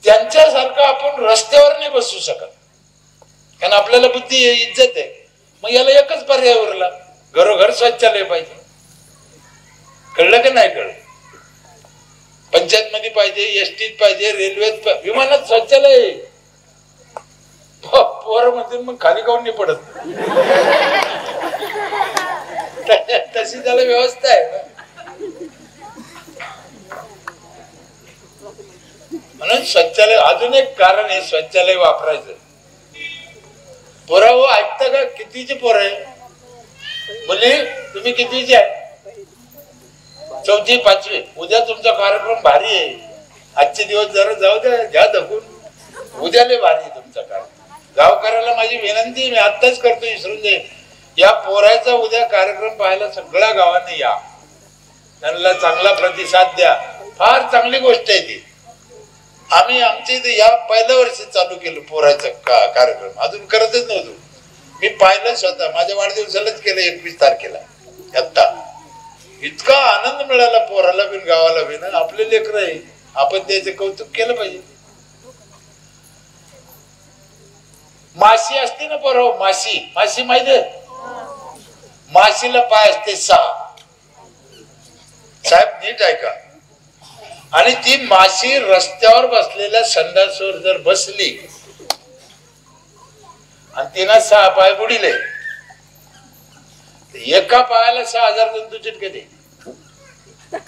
त्यांच्यासारखं आपण रस्त्यावर नाही बसू शकत, कारण आपल्याला बुद्धी आहे, इज्जत आहे. मग याला एकच पर्याय उरला, घरोघर शौचालय पाहिजे. कळलं की नाही कळलं? पंचायत मध्ये पाहिजे, एसटीत पाहिजे, रेल्वेत, विमानात शौचालय. पोरं म्हणते मग खाली काऊन नाही पडत. तशी त्याला व्यवस्था आहे. म्हणून शौचालय अजून एक कारण आहे शौचालय वापरायचं. पोरा हो ऐकता का? कितीचे पोर आहे? मुली तुम्ही कितीचे आहे? 4वी 5वी. उद्या तुमचा कार्यक्रम भारी आहे. आजचे दिवस जरा जाऊ द्या, घ्या दखून. उद्याले भारी आहे तुमचा कार्यक्रम. गावकऱ्याला माझी विनंती, मी आत्ताच करतो, विसरून दे. या पोराचा उद्या कार्यक्रम पाहायला सगळ्या गावांनी या. त्यांना चांगला प्रतिसाद द्या. फार चांगली गोष्ट आहे ती. आम्ही आमच्या इथे या पहिल्या वर्षी चालू केलं पोराचा कार्यक्रम. अजून करतच नव्हतो. मी पाहिलं स्वतः, माझ्या वाढदिवसालाच केलं 21 तारखेला. आता इतका आनंद मिळाला पोराला बिन गावाला बिन. आपले लेकर आहे, आपण त्याचे कौतुक केलं पाहिजे. माशी असते ना पोरा, माशी, माशी माहिती आहे? माशीला पाय असते 6. साहेब नीट ऐका. आणि ती माशी रस्त्यावर बसलेल्या संडासवर जर बसली आणि तिनं 6 पाय बुडिले, एका पायाला 6,000 जंतू चिटकते.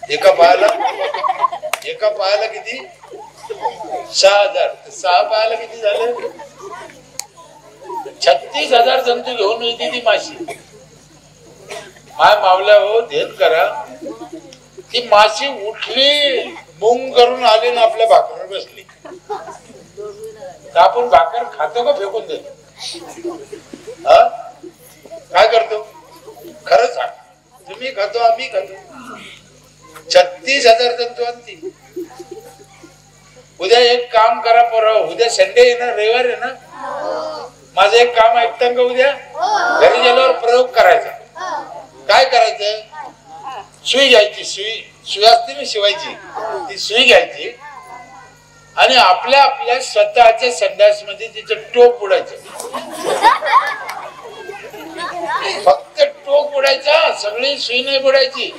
एका पायाला किती? 6,000. 6 पायाला किती झाले? 36,000 जंतू घेऊन येते ती माशी. माय मावल्या हो, ध्यान करा. ती माशी उठली, मुंग करून आली ना आपल्या भाकरीवर बसली, तर आपण भाकर खातो का फेकून देतो? काय करतो? खरं सांग. तुम्ही खातो, आम्ही खातो. 36,000 जंतू आणती. उद्या एक काम करा पोरा, उद्या संडे आहे ना, रविवार आहे ना. माझं एक काम ऐकता का? उद्या घरी गेल्यावर प्रयोग करायचा. काय करायचं? सुई घ्यायची, सुई असते ना शिवायची, ती सुई घ्यायची आणि आपल्या स्वतःच्या संडास मध्ये तिचं टोक उडायचं. फक्त टोक उडायचा, सगळी सुई नाही बुडायची.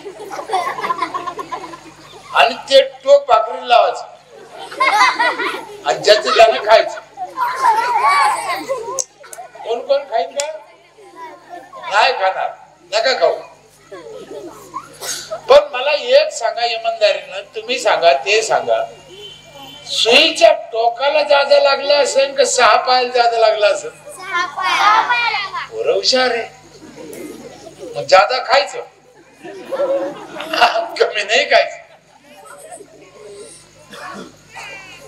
आणि ते टोक भाकरीला लावायचं आणि ज्याचं त्यानं खायचं. कोण कोण खाईन का? नाही खाणार, नका खाऊ. पण मला एक सांगा इमानदारीनं, तुम्ही सांगा, ते सांगा, सुईच्या टोकाला जादा लागला असेल का 6 पायाला जादा लागला असेल? पोरं हुशार आहे, मग जादा खायचं, कमी नाही खायचं.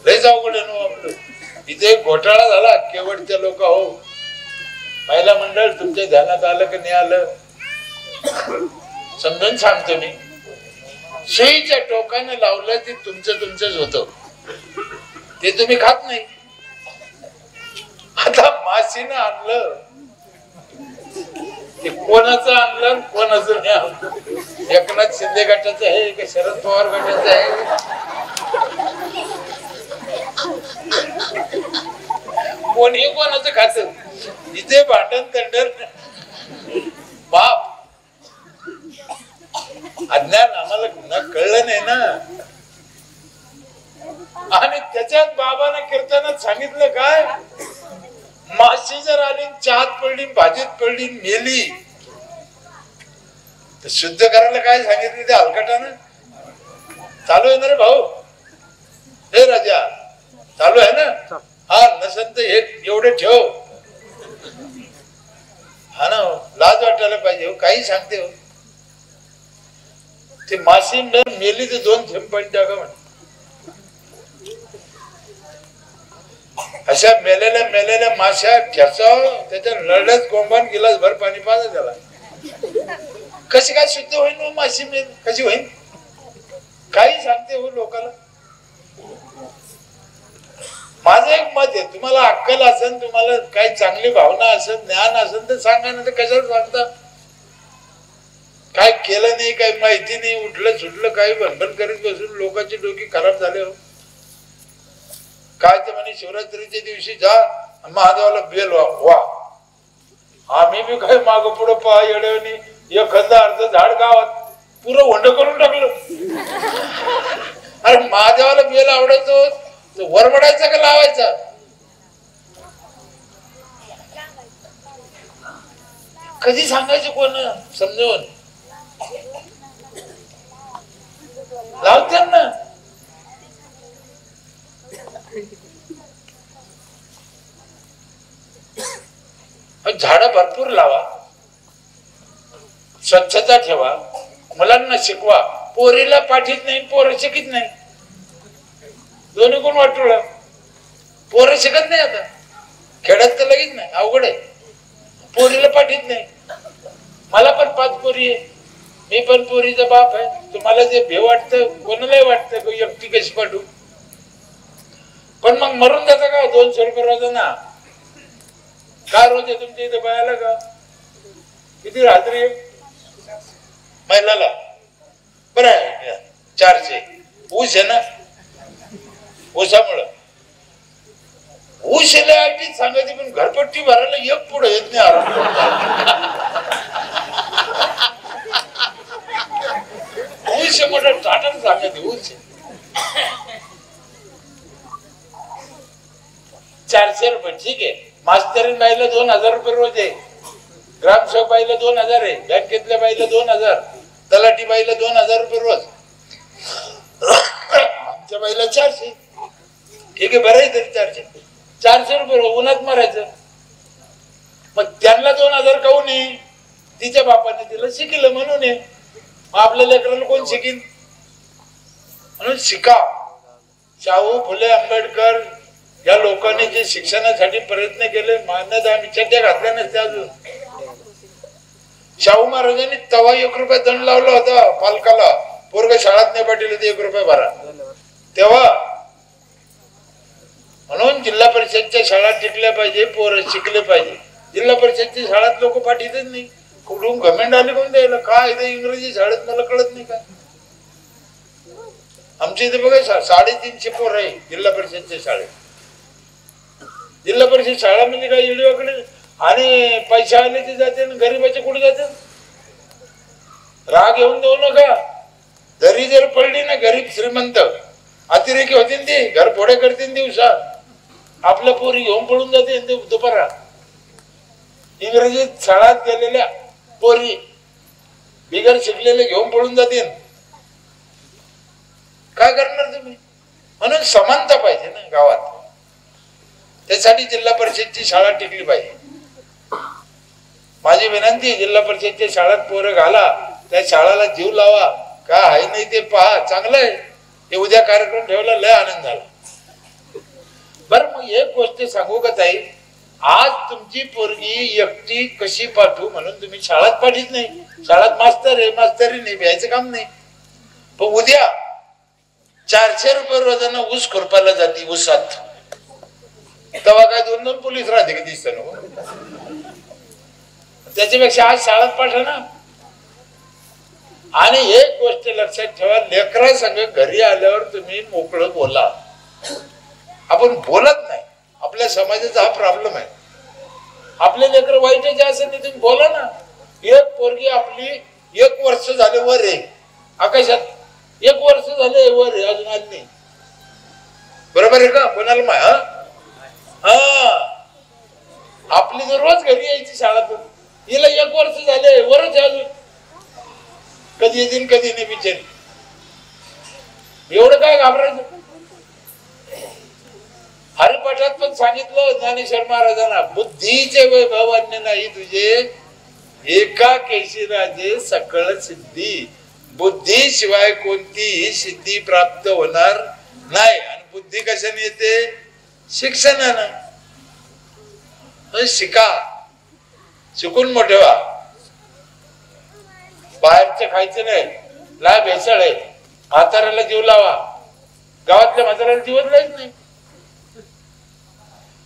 लय अवघड आहे ना आपलं. इथे एक घोटाळा झाला केवटच्या लोक. हो, महिला मंडळ तुमच्या ध्यानात आलं की नाही आलं? समजून सांगतो मी. सुईच्या टोकाने लावलं ते तुमचंच होतं, ते तुम्ही खात नाही. आता माशीनं आणलं ते कोणाचं आणलं कोणाचं नाही आणलं. एकनाथ शिंदे गटाचं आहे का शरद पवार गटाचं आहे? कोणी कोणाचं खात? इथे भांडण तंडण बाप अज्ञान आम्हाला कळलं नाही ना. आणि त्याच्यात बाबाने कीर्तनात सांगितलं काय, माशी जर आली चहात पडली भाजीत पडली मेली तर शुद्ध करायला काय सांगितलं ते हलकटानं? चालू आहे ना रे भाऊ, हे राजा चालू आहे ना? हा नसन तर हे एवढे ठेव. हा ना, लाज वाटायला पाहिजे. काही सांगते हो, ते माशी मेली तर 2 थेंब पाणी टाका म्हणे. अशा मेलेल्या माश्या ठेचाव, त्याच्या नळल्याच कोंबान गिलास भर पाणी पाजा त्याला. कशी काय शुद्ध होईल हो माशी मेल? कशी होईल? काही सांगते हो लोकांना. माझं एक मत आहे, तुम्हाला अक्कल असेल, तुम्हाला काही चांगली भावना असेल, ज्ञान असेल तर सांगा, ना तर कशाला सांगता? काय केलं नाही, काही माहिती नाही, उठलं सुटलं काही भनभन करीत बसून लोकांची डोकी खराब झाले हो. काय तर म्हणे शिवरात्रीच्या दिवशी जा महादेवाला बेल वा. आम्ही बी काही माग पुढं पहा येड्याने एखादा अर्ध झाड गावात पुरं होंड करून टाकलं. अरे महादेवाला बेल आवडायचो तर वरवडायचा का लावायचा? कधी सांगायचं कोण समजून? लावतात ना. झाडं भरपूर लावा, स्वच्छता ठेवा, मुलांना शिकवा. पोरीला पाठीत नाही, पोरं शिकत नाही. दोन्ही कोण वाटलं? पोरं शिकत नाही. आता खेड्यात तर लगेच नाही, अवघड आहे. पोरीला पाठीत नाही. मला पण 5 पोरी आहे, मी पण पोरीचा बाप आहे. तुम्हाला जे भे वाटतं कोणालाही वाटतं एकटी कशी पाठवू? पण मग मरून जाता का 200 रुपये रोज ना? काय रोज आहे तुमच्या इथे बायाला का? किती रात्री महिलाला? बरं आहे 400. ऊस आहे ना, ऊसामुळं ऊस सांगायची, पण घरपट्टी भरायला एक पुढे येत नाही. आराम ऊस मोठा टाटन सांगायचे. ऊस 400 रुपये ठीक आहे. मास्तरीन बाईला 2000 रुपये रोज आहे, ग्रामसेवक बाईला 2000 आहे, बँकेतल्या बाईला 2000, तलाठी बाईला 2000 रुपये रोज. आमच्या बाईला 400. ठीक आहे, बरं आहे तरी 400 रुपये उन्हात मारायचं. मग त्यांना 2000 काहून नये? तिच्या बापाने तिला शिकलं म्हणून आहे. मग आपल्या लेकराला कोण शिकीन? म्हणून शिका. शाहू फुले आंबेडकर या लोकांनी जे शिक्षणासाठी प्रयत्न केले, मान्यता आम्ही चड्ड्या घातल्या नसत्या अजून. शाहू महाराजांनी तवा 1 रुपया दंड लावला होता पालकाला, पोरग शाळेत नाही पाठवले ते 1 रुपया भरा तेव्हा. म्हणून जिल्हा परिषदच्या शाळा टिकल्या पाहिजे, पोरं शिकले पाहिजे. जिल्हा परिषदच्या शाळेत लोक पाठवतच नाही. कुठून गव्हर्नमेंट आले कोण द्यायला? काय इथे इंग्रजी शाळेत मला कळत नाही का? आमच्या इथे बघा 350 पोर आहे जिल्हा परिषदच्या शाळेत. जिल्हा परिषद शाळा म्हणजे काय इडीवाकडे? आणि पैसे आले ते जाते, गरीबाचे कुठे जाते? राग येऊन देऊ नका. दरी जर पडली ना, गरीब श्रीमंत अतिरेकी होते ते, घर फोडे करते दिवसा. आपल्या पोरी घेऊन पडून जाते दुपारा. इंग्रजीत शाळात गेलेल्या पोरी बिगर शिकलेले घेऊन पडून जाते. काय करणार तुम्ही? म्हणून समानता पाहिजे ना गावात. त्यासाठी जिल्हा परिषदची शाळा टिकली पाहिजे. माझी विनंती, जिल्हा परिषदच्या शाळेत पोरं घाला, त्या शाळेला जीव लावा. काय आहे नाही ते पहा. चांगलं आहे. हे उद्या कार्यक्रम ठेवला, लय आनंद झाला. बरं, मग एक गोष्ट सांगू का ताई? आज तुमची पोरगी एकटी कशी पाठवू म्हणून तुम्ही शाळेत पाठीत नाही. शाळेत मास्तर आहे, मास्तरी नाही, भ्यायचं काम नाही. पण उद्या 400 रुपये रोजानं ऊस खुरपायला जाते ऊसात, तेव्हा काय 2-2 पोलीस राहते की दिसत ना. त्याच्यापेक्षा आज शाळेत पाठवा ना. आणि एक गोष्ट लक्षात ठेवा, लेकरा संग घरी आल्यावर तुम्ही मोकळं बोला. आपण बोलत नाही, आपल्या समाजाचा हा प्रॉब्लेम आहे. आपले लेकर वाईटाचे असेल नाही, तुम्ही बोला ना. एक पोरगी आपली 1 वर्ष झाले वर आहे आकाशात, 1 वर्ष झाले वर आहे, अजून आली नाही. बरोबर आहे का? कोणाला माय आपली जर रोज घरी यायची शाळातून, हिला 1 वर्ष झाले वरच आहे अजून. कधी येतील कधी नाही बिचारी. एवढं काय घाबरायचं? हरिपाठात पण सांगितलं ज्ञानेश्वर महाराजांना, बुद्धीचे वैभव अन्य नाही तुझे, एका केशी राजे सकळ सिद्धी. बुद्धी शिवाय कोणतीही सिद्धी प्राप्त होणार नाही. आणि बुद्धी कशाने येते? शिक्षणानं. शिका, शिकून मोठे व्हा. बाहेरचं खायचं नाही, ला भेसळ आहे. म्हाताऱ्याला जीव लावा, गावातल्या म्हाताऱ्याला जीवच लाईच नाही.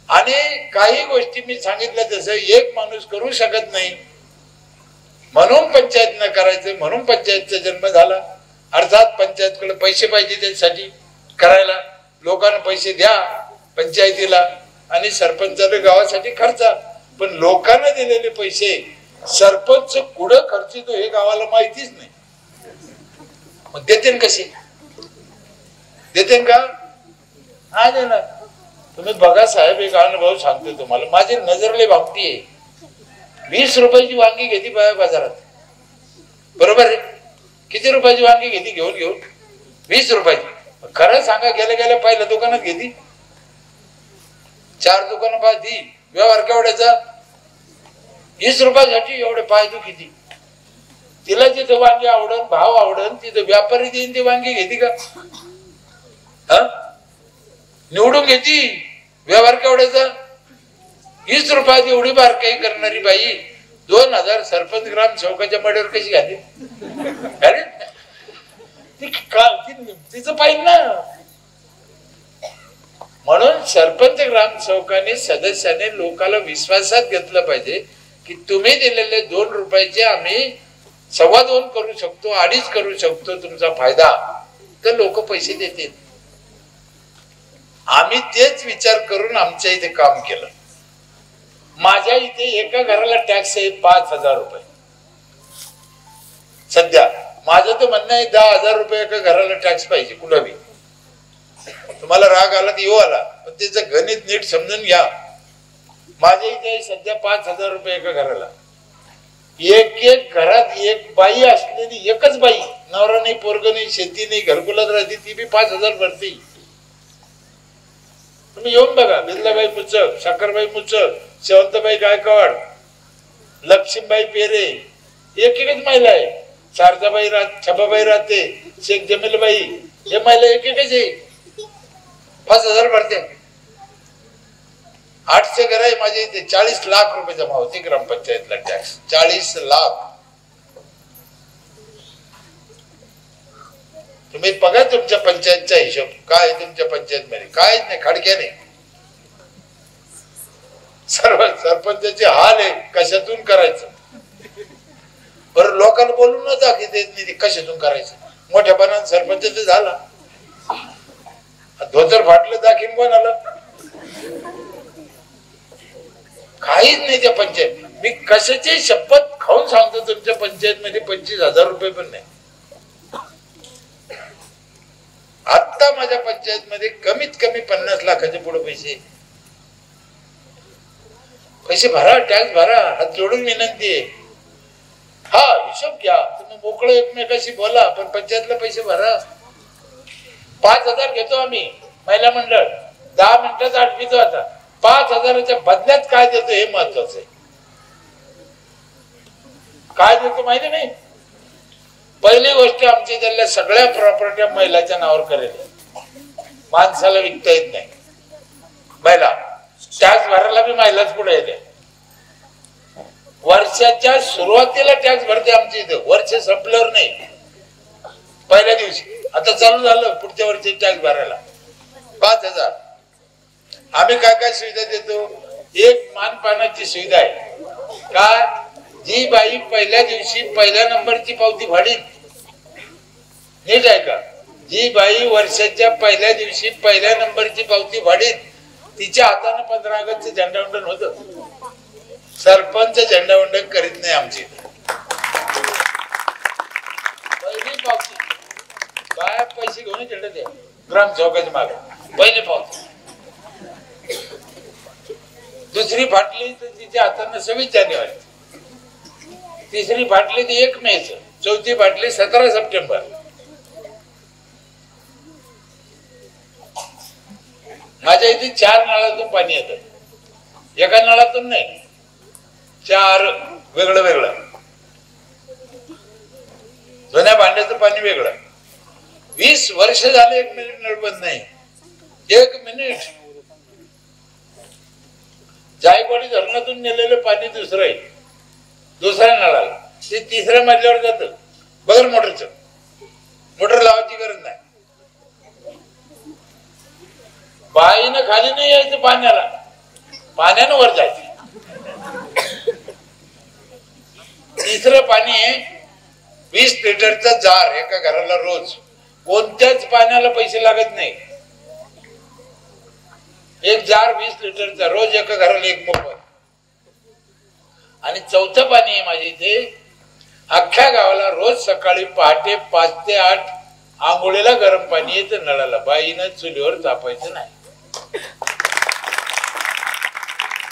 आणि काही गोष्टी मी सांगितलं तसं एक माणूस करू शकत नाही म्हणून पंचायत न करायचं, म्हणून पंचायतचा जन्म झाला. अर्थात पंचायतकडे पैसे पाहिजे त्यासाठी करायला. लोकांना पैसे द्या पंचायतीला आणि सरपंचाला गावासाठी खर्चा. पण लोकांना दिलेले पैसे सरपंच कुठं खर्चितो हे गावाला माहितीच नाही. मग देते कसे? देते का? हा देणार. तुम्ही बघा साहेब, एक अनुभव सांगतो तुम्हाला. माझी नजरले भागती आहे. 20 रुपयाची वांगी घेती बाजारात, बरोबर आहे? किती रुपयाची वांगी घेती घेऊन 20 रुपयाची. खरं सांगा, गेल्या गेल्या पहिल्या दुकानात घेती, 4 दुकानं पाहती. व्यवहार केवढ्याचा? 20 रुपयासाठी एवढे पाहतो किती. तिला जिथं वांगी आवडन, भाव आवडन, तिथं व्यापारी देईन ती वांगी घेती का? निवडून घेती. व्यवहार केवढ्याचा? 20 रुपयात एवढी बारकाई करणारी बाई 2000 सरपंच ग्राम चौकाच्या मड्यावर कशी घाली? तिचं पाहिजे ना. म्हणून सरपंच ग्राम चौकाने सदस्याने लोकांना विश्वासात घेतलं पाहिजे की तुम्ही दिलेले 2 रुपयाचे आम्ही 2.25 करू शकतो, 2.5 करू शकतो, तुमचा फायदा. तर लोक पैसे देतील. आम्ही तेच विचार करून आमच्या इथे काम केलं. माझ्या इथे एका घराला टॅक्स आहे 5,000 रुपये सध्या. माझं तर म्हणणं आहे 10,000 रुपये एका घराला टॅक्स पाहिजे कुठलाही. तुम्हाला राग आला की येऊ आला, पण त्याचं गणित नीट समजून घ्या. माझ्या इथे सध्या 5,000 रुपये एका घराला. एक घरात एक बाई असलेली, एकच बाई, नवरा नाही, पोरग नाही, शेती नाही, घरकुलात राहते, ती बी 5,000 भरते. तुम्ही येऊन बघा. बिंदाबाई मुचक, साखरबाई मुचक, शेवंतबाई गायकवाड, लक्ष्मीबाई पेरे, एक महिला आहे. शारदाबाई छबाबाई राहते, शेख जमीलबाई, हे महिला एकच आहे. 5,000 भरते. 800 घर आहे माझ्या इथे. 40 लाख रुपये जमा होते ग्रामपंचायतला टॅक्स. 40 लाख. तुम्ही बघा तुमच्या पंचायतचा हिशोब काय आहे. तुमच्या पंचायत मध्ये काहीच नाही, खडक्या नाही. सर्व सरपंचाचे हाल आहे, कशातून करायचं. बरं, लोकांना बोलून न दाखवत देत नाही कशातून करायचं. मोठ्यापणाने सरपंच झाला, धोतर फाटलं दाखीन कोणाला? काहीच नाही त्या पंचायत. मी कशाची शपथ खाऊन सांगतो, तुमच्या पंचायत मध्ये 25,000 रुपये पण नाही. आता माझ्या पंचायत मध्ये कमीत कमी 50 लाखाचे पुढे पैसे भरा, टॅक्स भरा. हात जोडून विनंती आहे. हा हिशोब घ्या. तुम्ही मोकळं एकमेकाशी बोला, पण पंचायतला पैसे भरा. 5,000 घेतो आम्ही महिला मंडळ. 10 मिनिटात आठवितो. आता 5,000च्या बदल्यात काय देतो हे महत्वाचं आहे. काय देतो माहिती नाही. पहिली गोष्ट, आमच्या इथल्या सगळ्या प्रॉपर्ट्या महिलाच्या नावावर करेल. माणसाला विकता येत नाही. महिला टॅक्स भरायला बी महिलाच पुढे येते. वर्षाच्या सुरुवातीला टॅक्स भरते आमच्या इथे, वर्ष संपल्यावर नाही, पहिल्या दिवशी. आता चालू झालं पुढच्या वर्षी टॅक्स भरायला 5,000. आम्ही काय काय सुविधा देतो? एक मानपानाची सुविधा आहे का, जी बाई पहिल्या दिवशी पहिल्या नंबरची पावती फाडीत, नीट आहे का, जी बाई वर्षाच्या पहिल्या दिवशी पहिल्या नंबरची पावती फाडीत, तिच्या हाताने 15 ऑगस्टचं झेंडावंदन होतं. सरपंच झेंडावंदन करीत नाही आमची. पहिली पावती बाया पैसे घेऊन झेंडा द्या ग्राम चौकाच्या मागे, पहिली पावती. दुसरी फाटली तर तिच्या हाताने 26 जानेवारी, तिसरी फाटली ती 1 मे, चौथी फाटली 17 सप्टेंबर. माझ्या इथे 4 नळातून पाणी येतं, एका नळातून नाही, 4 वेगळं वेगळं. जुन्या भांड्याचं पाणी वेगळं. 20 वर्ष झाले 1 मिनिट नळ बंद नाही. 1 मिनिट. जायकवाडी धरणातून नेलेलं पाणी दुसरं आहे, दुसऱ्या नळाला, ते तिसऱ्या मजल्यावर जातं बगर मोटरचं. मोटर लावायची गरज नाही. बाईनं खाली नाही यायचं पाण्याला, पाण्यानं वर जायचं. तिसरं पाणी 20 लिटरचा जार एका घराला रोज, कोणत्याच पाण्याला पैसे लागत नाही. एक जार 20 लिटरचा रोज एका घराला 1 मोफत. आणि चौथं पाणी आहे माझ्या इथे, अख्ख्या गावाला रोज सकाळी पहाटे 5 ते 8 आंघोळीला गरम पाणी येतं नळाला. बाईनं चुलीवर तापायचं नाही.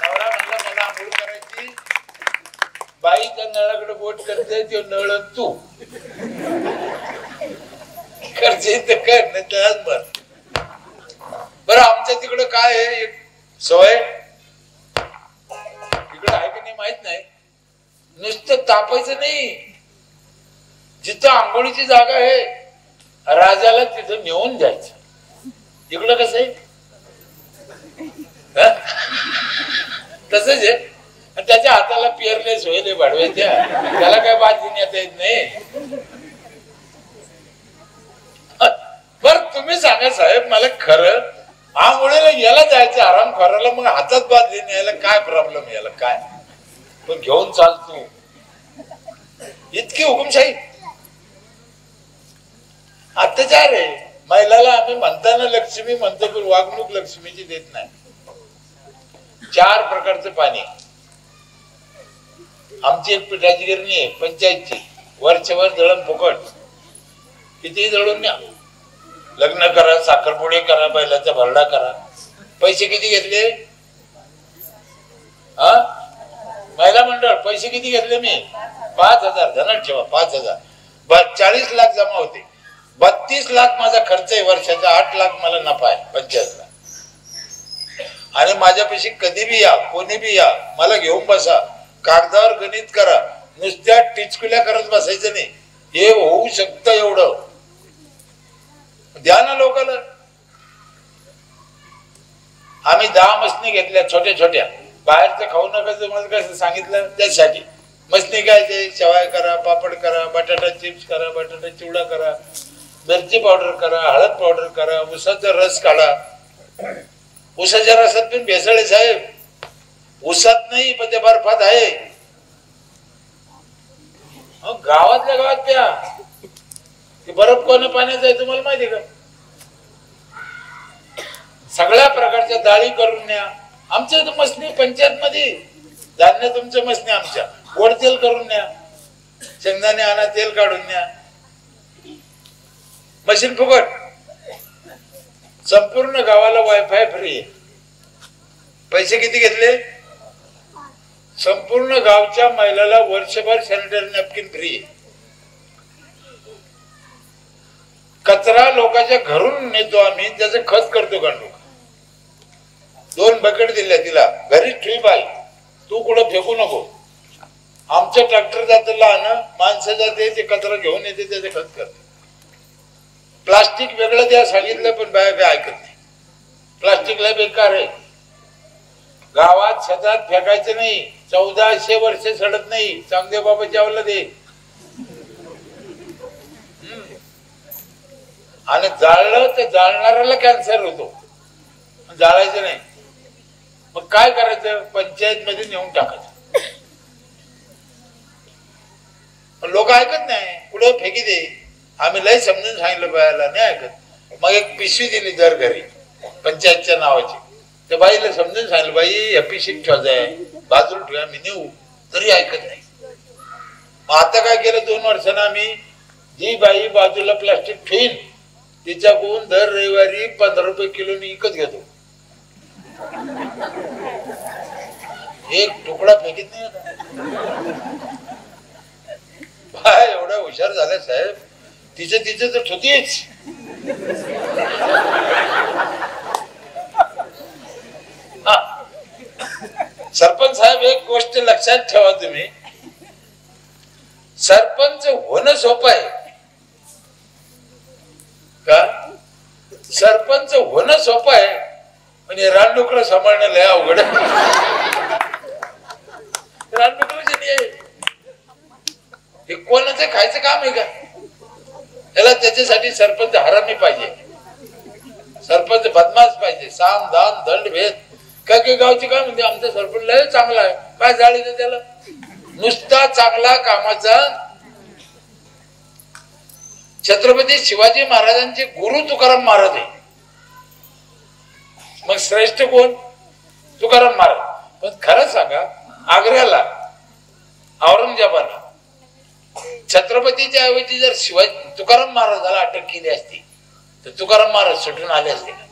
नवरा म्हणला मला आंघोळ करायची, बाई त्या नळाकडे बोट करते, तो नळ तू करते तर कर, नाही तर बर. बरं आमच्या तिकडे काय आहे एक सवय, तिकडे आहे की नाही माहित नाही, नुसतं तापायचं नाही, जिथं आंघोळीची जागा आहे राजाला तिथं नेऊन जायचं. इकडं कसं आहे तसंच आहे. आणि त्याच्या हाताला पिअरलेस होईल वाढवायच्या, त्याला काय बात देण्यात येत नाही. बर तुम्ही सांगा साहेब मला, खरं आंघोळीला याला जायचं आराम करायला, मग हातात बात देण्याला काय प्रॉब्लेम, याला काय पण घेऊन चालतो. इतकी हुकुमशाही अत्याचार आहे. महिलाला आम्ही म्हणताना लक्ष्मी म्हणतो, पण वागणूक लक्ष्मीची देत नाही. 4 प्रकारचं पाणी. आमची एक पिठाची गिरणी आहे पंचायतची, वरच्यावर दळण फुकट, किती दळून न्या. लग्न करा, साखरपुडे करा, बैलाचा भरडा करा. पैसे किती घेतले? महिला मंडळ पैसे किती घेतले मी? 5,000. धनात ठेवा 5,000. 40 लाख जमा होते. 32 लाख माझा खर्च आहे वर्षाचा. 8 लाख मला नफा आहे पंचायतला. आणि माझ्यापाशी कधी बी या, कोणी बी या, मला घेऊन बसा, कागदावर गणित करा, नुसत्या टिचकुल्या करत बसायचं नाही. हे होऊ शकतं एवढं द्या ना लोकांना. आम्ही 10 मसनी घेतल्या छोट्या छोट्या. बाहेरचं खाऊ नका तुम्हाला कसं सांगितलं त्यासाठी. मसनी काय ते शेवाय करा, पापड करा, बटाटा चिप्स करा, बटाटा चिवडा करा, मिरची पावडर करा, हळद पावडर करा, उसाचा रस काढा. उसाच्या रसात पण भेसळ आहे साहेब. उसात नाही पण ते बर्फात आहे. गावातल्या गावात प्या. बर्फ कोणा पाण्याचा आहे तुम्हाला माहिती का? सगळ्या प्रकारच्या डाळी करून न्या. आमच्या इथं मसनी पंचायत मध्ये धान्य तुमचं मसनी आमच्या. गोड तेल करून न्या, शेंगदाणे आणा, तेल काढून न्या. मशीन फुकट. संपूर्ण गावाला वायफाय फ्री. पैसे किती घेतले? संपूर्ण गावच्या महिलाला वर्षभर सॅनिटरी नॅपकिन फ्री. कचरा लोकांच्या घरून नेतो आम्ही, त्याचं खत करतो गांडू. 2 बकेट दिल्या तिला, घरी ठेवी बाई, तू कुठं फेकू नको. आमचं ट्रॅक्टर जातं लहान, माणसं जाते, ते कचरा घेऊन येते, त्याचे खत करते. प्लास्टिक वेगळं द्या सांगितलं पण बाया काय ऐकत नाही. प्लास्टिकला बेकार आहे. गावात शेतात फेकायचं नाही, 1400 वर्ष सडत नाही, चांगदेव बाबाच्या आवला दे. आणि जाळलं तर जाळणाऱ्याला कॅन्सर होतो, जाळायचं नाही. मग काय करायचं, पंचायत मध्ये नेऊन टाकायचं. लोक ऐकत नाही, पुढे फेकी दे. आम्ही लय समजून सांगितलं बायाला, नाही ऐकत. मग एक पिशवी दिली दर घरी पंचायतच्या नावाची. त्या बाईला समजून सांगितलं, बाई या पिशवीत ठेवायचं आहे, बाजूला ठेवा, मी नेऊ, तरी ऐकत नाही. मग आता काय केलं, 2 वर्षांना आम्ही जी बाई बाजूला प्लास्टिक ठेवीन तिच्याकडून दर रविवारी 15 रुपये किलोनी विकत घेतो. एक तुकडा फेकीत नाही आता. बाय एवढा हुशार झाला साहेब, तिचं तर ठोतीच. सरपंच साहेब एक गोष्ट लक्षात ठेवा तुम्ही, सरपंच होणं सोपं आहे का? सरपंच होणं सोपं आहे, म्हणजे रानडुकरं सांभाळणं लय अवघड आहे. रानडुकरं हे कोणाचं खायचं काम आहे का? त्याला त्याच्यासाठी सरपंच हरामी पाहिजे, सरपंच बदमाश पाहिजे, साम दान दंड भेद. काय काय गावची काय म्हणते, आमचा सरपंच लय चांगला आहे, काय जाळीचं त्याला? नुसता चांगला कामाचा. छत्रपती शिवाजी महाराजांचे गुरु तुकाराम महाराज आहे. मग श्रेष्ठ कोण? तुकाराम महाराज. पण खरं सांगा, आग्र्याला औरंगजेबाला छत्रपतीच्या ऐवजी जर शिवाजी तुकाराम महाराजाला अटक केली असती तर तुकाराम महाराज सुटून आले असते का?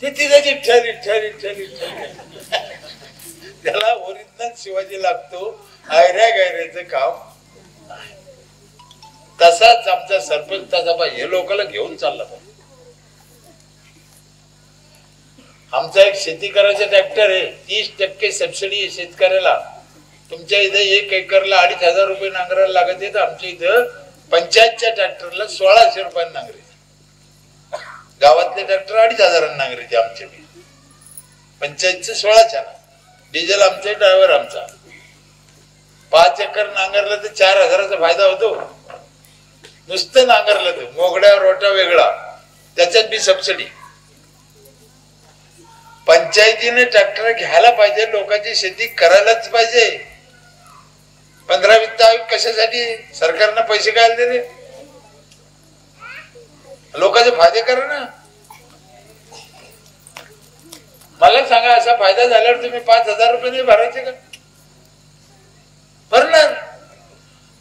ते तिथे त्याला ओरिजिनल शिवाजी लागतो, आयऱ्या गायऱ्याचं काम. तसाच आमचा सरपंच तसा पाहिजे, हे लोकांना घेऊन चालला पाहिजे. आमचा एक शेती करायचा ट्रॅक्टर आहे, 30% सबसिडी आहे शेतकऱ्याला. तुमच्या इथे 1 एकरला 2,500 रुपये नांगरायला लागत आहे, तर आमच्या इथं पंचायतच्या ट्रॅक्टरला 1,600 रुपये नांगरे. गावातले ट्रॅक्टर 2,500 नांगरेचे आमचे. पंचायतचे 16,000. डिझेल आमचे, ड्रायव्हर आमचा. 5 एकर नांगरलं तर 4,000चा फायदा होतो. नुसतं नांगरलं तर, मोगड्या रोटा वेगळा, त्याच्यात बी सबसिडी. पंचायतीने ट्रॅक्टर घ्यायला पाहिजे, लोकांची शेती करायलाच पाहिजे. 15 वित्त आयोग कशासाठी? सरकारनं पैसे काय दिले? लोकांचे फायदे करा ना. मला सांगा, असा फायदा झाल्यावर तुम्ही 5,000 रुपये नाही भरायचे का? भरणार.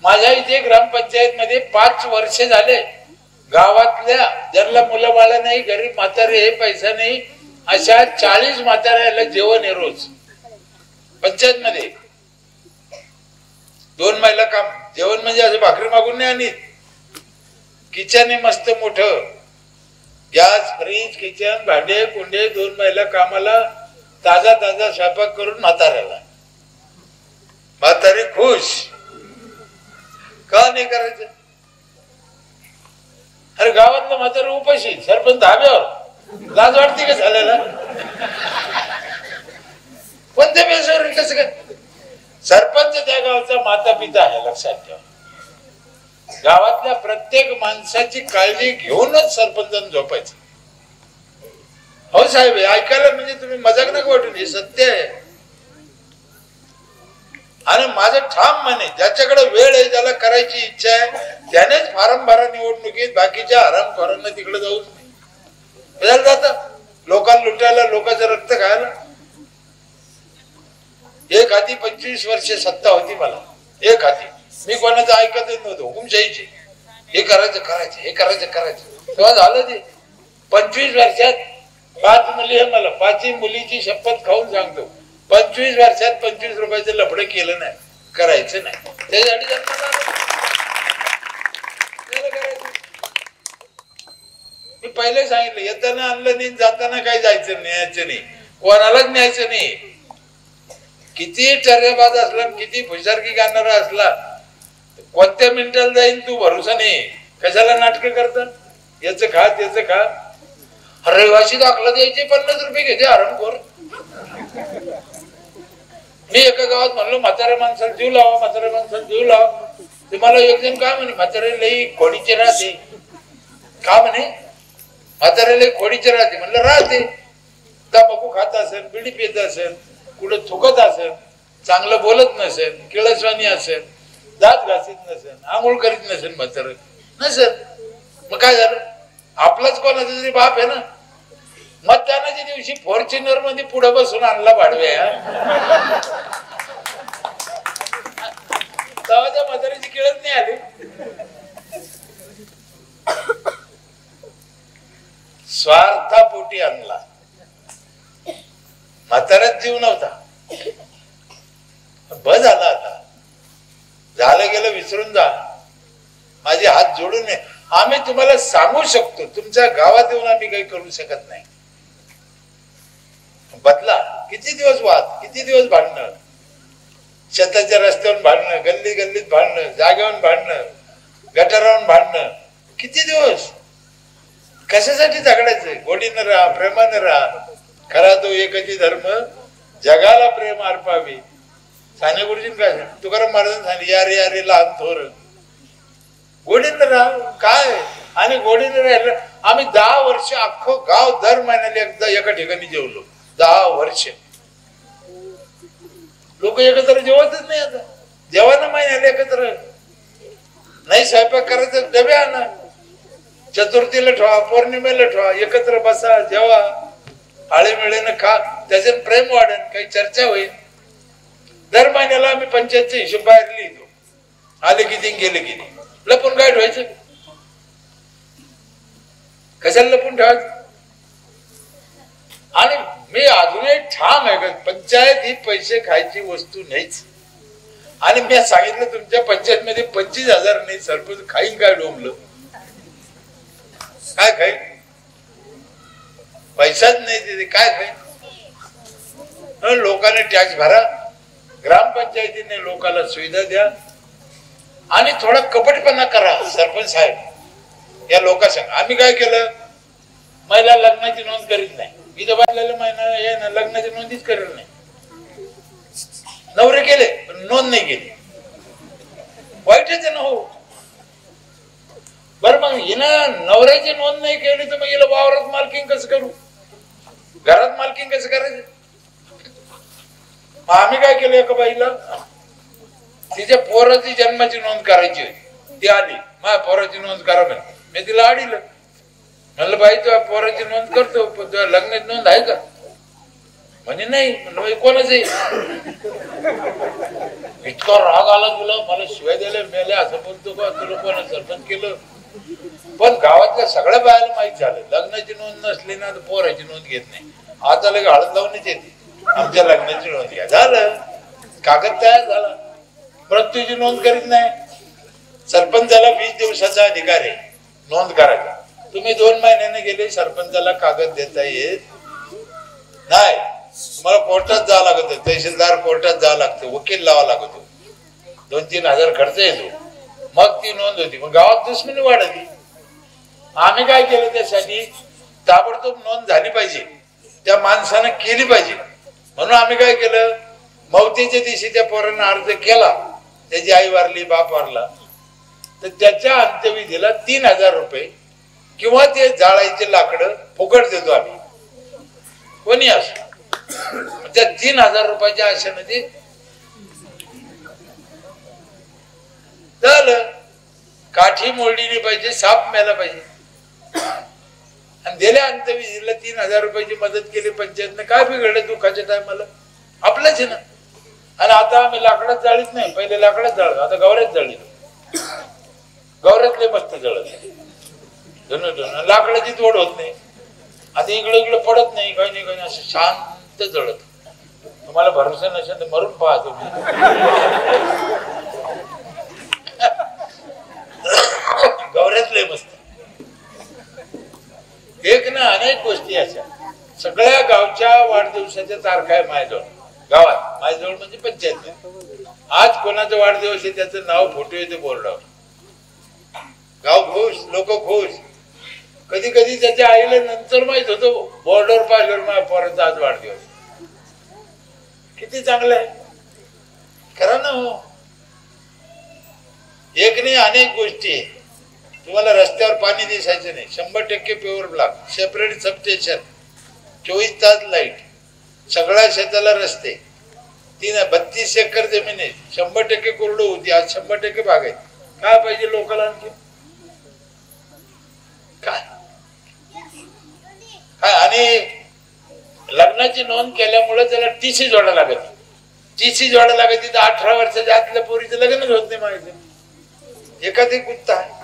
माझ्या इथे ग्रामपंचायत मध्ये 5 वर्ष झाले, गावातल्या ज्यांना मुलं बाळ नाही, गरीब म्हातारे हे, पैसा नाही, अशा 40 म्हाताऱ्याला जेवण आहे रोज पंचायत मध्ये. 2 महिला काम. जेवण म्हणजे असं भाकरी मागून नाही आणत. किचन आहे मस्त मोठं, गॅस, फ्रीज, किचन, भांडे कुंडे, 2 महिला कामाला, ताजा ताजा स्वयंपाक करून म्हाताऱ्याला. म्हातारी खुश. का नाही करायचं? अरे गावातलं म्हातारं उपाशी, सरपंच धाब्यावर. लाज वाटते का झालेला? कोणत्या बेसावर कसं काय? सरपंच त्या गावचा माता पिता आहे, लक्षात ठेवा. गावातल्या प्रत्येक माणसाची काळजी घेऊनच सरपंचानं झोपायचं. हो साहेब, ऐकायला म्हणजे तुम्ही मजाक नका वाटून, हे सत्य आहे. आणि माझं ठाम म्हणे, ज्याच्याकडे वेळ आहे, ज्याला करायची इच्छा आहे, त्यानेच फारम भरा निवडणुकीत. बाकीच्या हरामखोरांना तिकडे जाऊच नाही. जात लोकांना लुटायला, लोकांचं रक्त खायला. एक हाती 25 वर्ष सत्ता होती मला, एक हाती. मी कोणाचं ऐकतच नव्हतं, हुकुमशाहीची. हे करायचं करायचं, हे करायचं करायचं. तेव्हा झालं ते. 25 वर्षात 5 मुली आहे मला, 5ही मुलीची शपथ खाऊन सांगतो, 25 वर्षात 25 रुपयाचं लफडं केलं नाही, करायचं नाही. त्याच्यासाठी करायचं. मी पहिले सांगितलं, येताना आणलं नाही, जाताना काही जायचं न्यायचं नाही, कोणालाच न्यायचं नाही. किती टर्रेबाज असला, किती फुशारकी करणारा असला, कोणत्या मिनिटाला जाईन तू भरोसा नाही. कशाला नाटकं करतात? याचं खा त्याचं खा. रहिवासी दाखला द्यायचे 50 रुपये घेते हरामखोर. मी एका गावात म्हणलो म्हाताऱ्या माणसाला जीव लावा, म्हाताऱ्या माणसाला जीव लावा. ते मला एक जण काय म्हणे, म्हातारे लई खोडीचे राहते. का म्हणे, म्हातारे लई खोडीचे राहते. म्हणलं राहते, तंबाखू खात असेल, बिडी पित असेल, कुठं थुकत असेल, चांगलं बोलत नसेल, किळसवाणी असेल, दात घासीत नसेल, आंघोळ करीत नसेल, म्हातारं नसेल. मग काय झालं, आपलाच कोणाचा तरी बाप आहे ना. मतदानाच्या दिवशी फॉर्च्युनर मध्ये पुढे बसून आणला भाडव्या. तेव्हा त्या म्हाताऱ्याची किळच नाही आली. स्वार्थापोटी आणला, म्हाताऱ्यात जीव नव्हता. बस झाला, आता झालं गेलं विसरून जा. माझे हात जोडून नये. आम्ही तुम्हाला सांगू शकतो, तुमच्या गावात येऊन आम्ही काही करू शकत नाही. बदला. किती दिवस वाद, किती दिवस भांडणं, शेताच्या रस्त्यावरून भांडणं, गल्ली गल्लीत भांडणं, जागेवरून भांडणं, गटारावरून भांडणं, किती दिवस. कशासाठी झगडायचं. गोडीनं राहा, प्रेमानं राहा. खरा तो एकच धर्म, जगाला प्रेम अर्पावे. साने गुरुजींनी काय सांगितलं, तुकाराम महाराजांनी सांगितलं, यारे यारे लहान थोर. गोडीनं राहा काय. आणि गोडीनं राहिलं. आम्ही 10 वर्ष अख्खं गाव दर महिन्याला एकदा एका ठिकाणी जेवलो. 10 वर्ष लोक एकत्र जेवतच नाही. आता जेवण महिन्याला एकत्र नाही. स्वयंपाक करायचं, डबे आणा. चतुर्थीला ठेवा, पौर्णिमेला ठेवा, एकत्र बसा, जेवा, आळेमिळेनं खा. त्याच्यात प्रेम वाढेल, काही चर्चा होईल. दर महिन्याला आम्ही पंचायतचा हिशोब बाहेर लिहितो. आले किती गेले किती. लपून काय ठेवायचं, कशाला लपून ठेवायचं. आणि मी अजूनही ठाम आहे का, पंचायत ही पैसे खायची वस्तू नाहीच. आणि मी सांगितलं तुमच्या पंचायत मध्ये 25,000 नाही, सरपंच खाईन काय डोंबलं, काय खाईल, पैसाच नाही तिथे, काय खाईल. लोकांनी टॅक्स भरा, ग्रामपंचायतीने लोकांना सुविधा द्या. आणि थोडा कपटपणा करा. सरपंच साहेब या लोकांसंग आम्ही काय केलं, महिला लग्नाची नोंद करीत नाही. इथं बांधलेलं महिना हे ना लग्नाची नोंदीच करेल नाही. नवरे केले पण नोंद नाही केली, वाईटच आहे ना. हो बरं, मग हिनं नवऱ्याची नोंद नाही केली तर मग हिला वावरात मालकिंग कसं करू, घरात मालकिंग कसं करायचं. मग आम्ही काय केलं, एका बाईला तिच्या पोराची जन्माची नोंद करायची होती. ती आली, माझ्या पोराची नोंद करा म्हणे. मी तिला आडीलं, म्हणलं बाई तुझ्या पोराची नोंद करतो पण तुझ्या लग्नाची नोंद आहे का. म्हणे नाही. म्हणलं कोणाच आहे. इतका राग आला तुला, मला शिवाय द्यायला मेले असं बोलतो का, तुला कोणा सरपंच केलं. पण गावातल्या सगळ्या बायाला माहित झालं, लग्नाची नोंद नसली ना तर पोराची नोंद घेत नाही. आता लगे हळद लावूनच येते, आमच्या लग्नाची नोंद घ्या. झालं, कागद तयार झाला. मृत्यूची नोंद करीत नाही. सरपंचाला 20 दिवसाचा अधिकार आहे नोंद करायचा. तुम्ही 2 महिन्याने गेले, सरपंचाला कागद देता येत नाही. तुम्हाला कोर्टात जावं लागत, तहसीलदार कोर्टात जावं लागतं, वकील लावा लागतो, 2-3 हजार खर्च येतो, मग ती नोंद होती. मग गावात दुश्मनी वाढली. आम्ही काय केलं, त्यासाठी ताबडतोब नोंद झाली पाहिजे, त्या माणसानं केली पाहिजे. म्हणून आम्ही काय केलं, मौतीच्या दिवशी त्या पोरानं अर्ज केला, त्याची आई वारली, बाप वारला, तर त्याच्या अंत्यविधीला 3,000 रुपये किंवा ते जाळायचे लाकडं फुकट देतो आम्ही, कोणी असो. त्या 3,000 रुपयाच्या आशेनं ते झालं. काठी मोडली नाही पाहिजे, साप मेला पाहिजे. आणि दिल्या अंत्यविधीला 3,000 रुपयाची मदत केली पंचायतनं. काय बिघडलं दुःखाच्या टायमाला, आपलंच आहे ना. आणि आता आम्ही लाकडात जाळीत नाही, पहिले लाकडात जाळलं, आता गवऱ्यात जाळली. गवऱ्यातले मस्त जळत, लाकडाची तोड होत नाही. आता इकडे इकडे पडत नाही, काही नाही, काही असं शांत जळत. तुम्हाला भरोसा नसेल तर मरून पहा तुम्ही. गवऱ्यातले मस्त. एक ना अनेक गोष्टी अशा. सगळ्या गावच्या वाढदिवसाच्या तारखा आहे माझ्याजवळ, गावात माझ्याजवळ म्हणजे पंचायत. आज कोणाचा वाढदिवस आहे त्याचं नाव, फोटो येते बोर्डावर. गाव खुश, लोक खुश. कधी कधी त्याच्या आईला नंतर माहित होतं बॉर्डर पाहिलं माझ्या पोराचा आज वाढदिवस. किती चांगलं आहे, खरा ना हो. एक नाही अनेक गोष्टी आहे. तुम्हाला रस्त्यावर पाणी दिसायचं नाही, 100% प्युअर ब्लॉक, सेपरेट सबस्टेशन, 24 तास लाईट, सगळ्या शेताला रस्ते, 32 एकर जमीन आहे, 100% कोरडं होती, आज 100% बाग आहे. काय पाहिजे लोकांना आणखी काय? आणि लग्नाची नोंद केल्यामुळे त्याला टीसी जोडा लागत. टीसी जोडा लागत तर 18 वर्षाच्या आतल्या पोरीचं लग्नच होत नाही. माहिती एखादी गुत्ता आहे.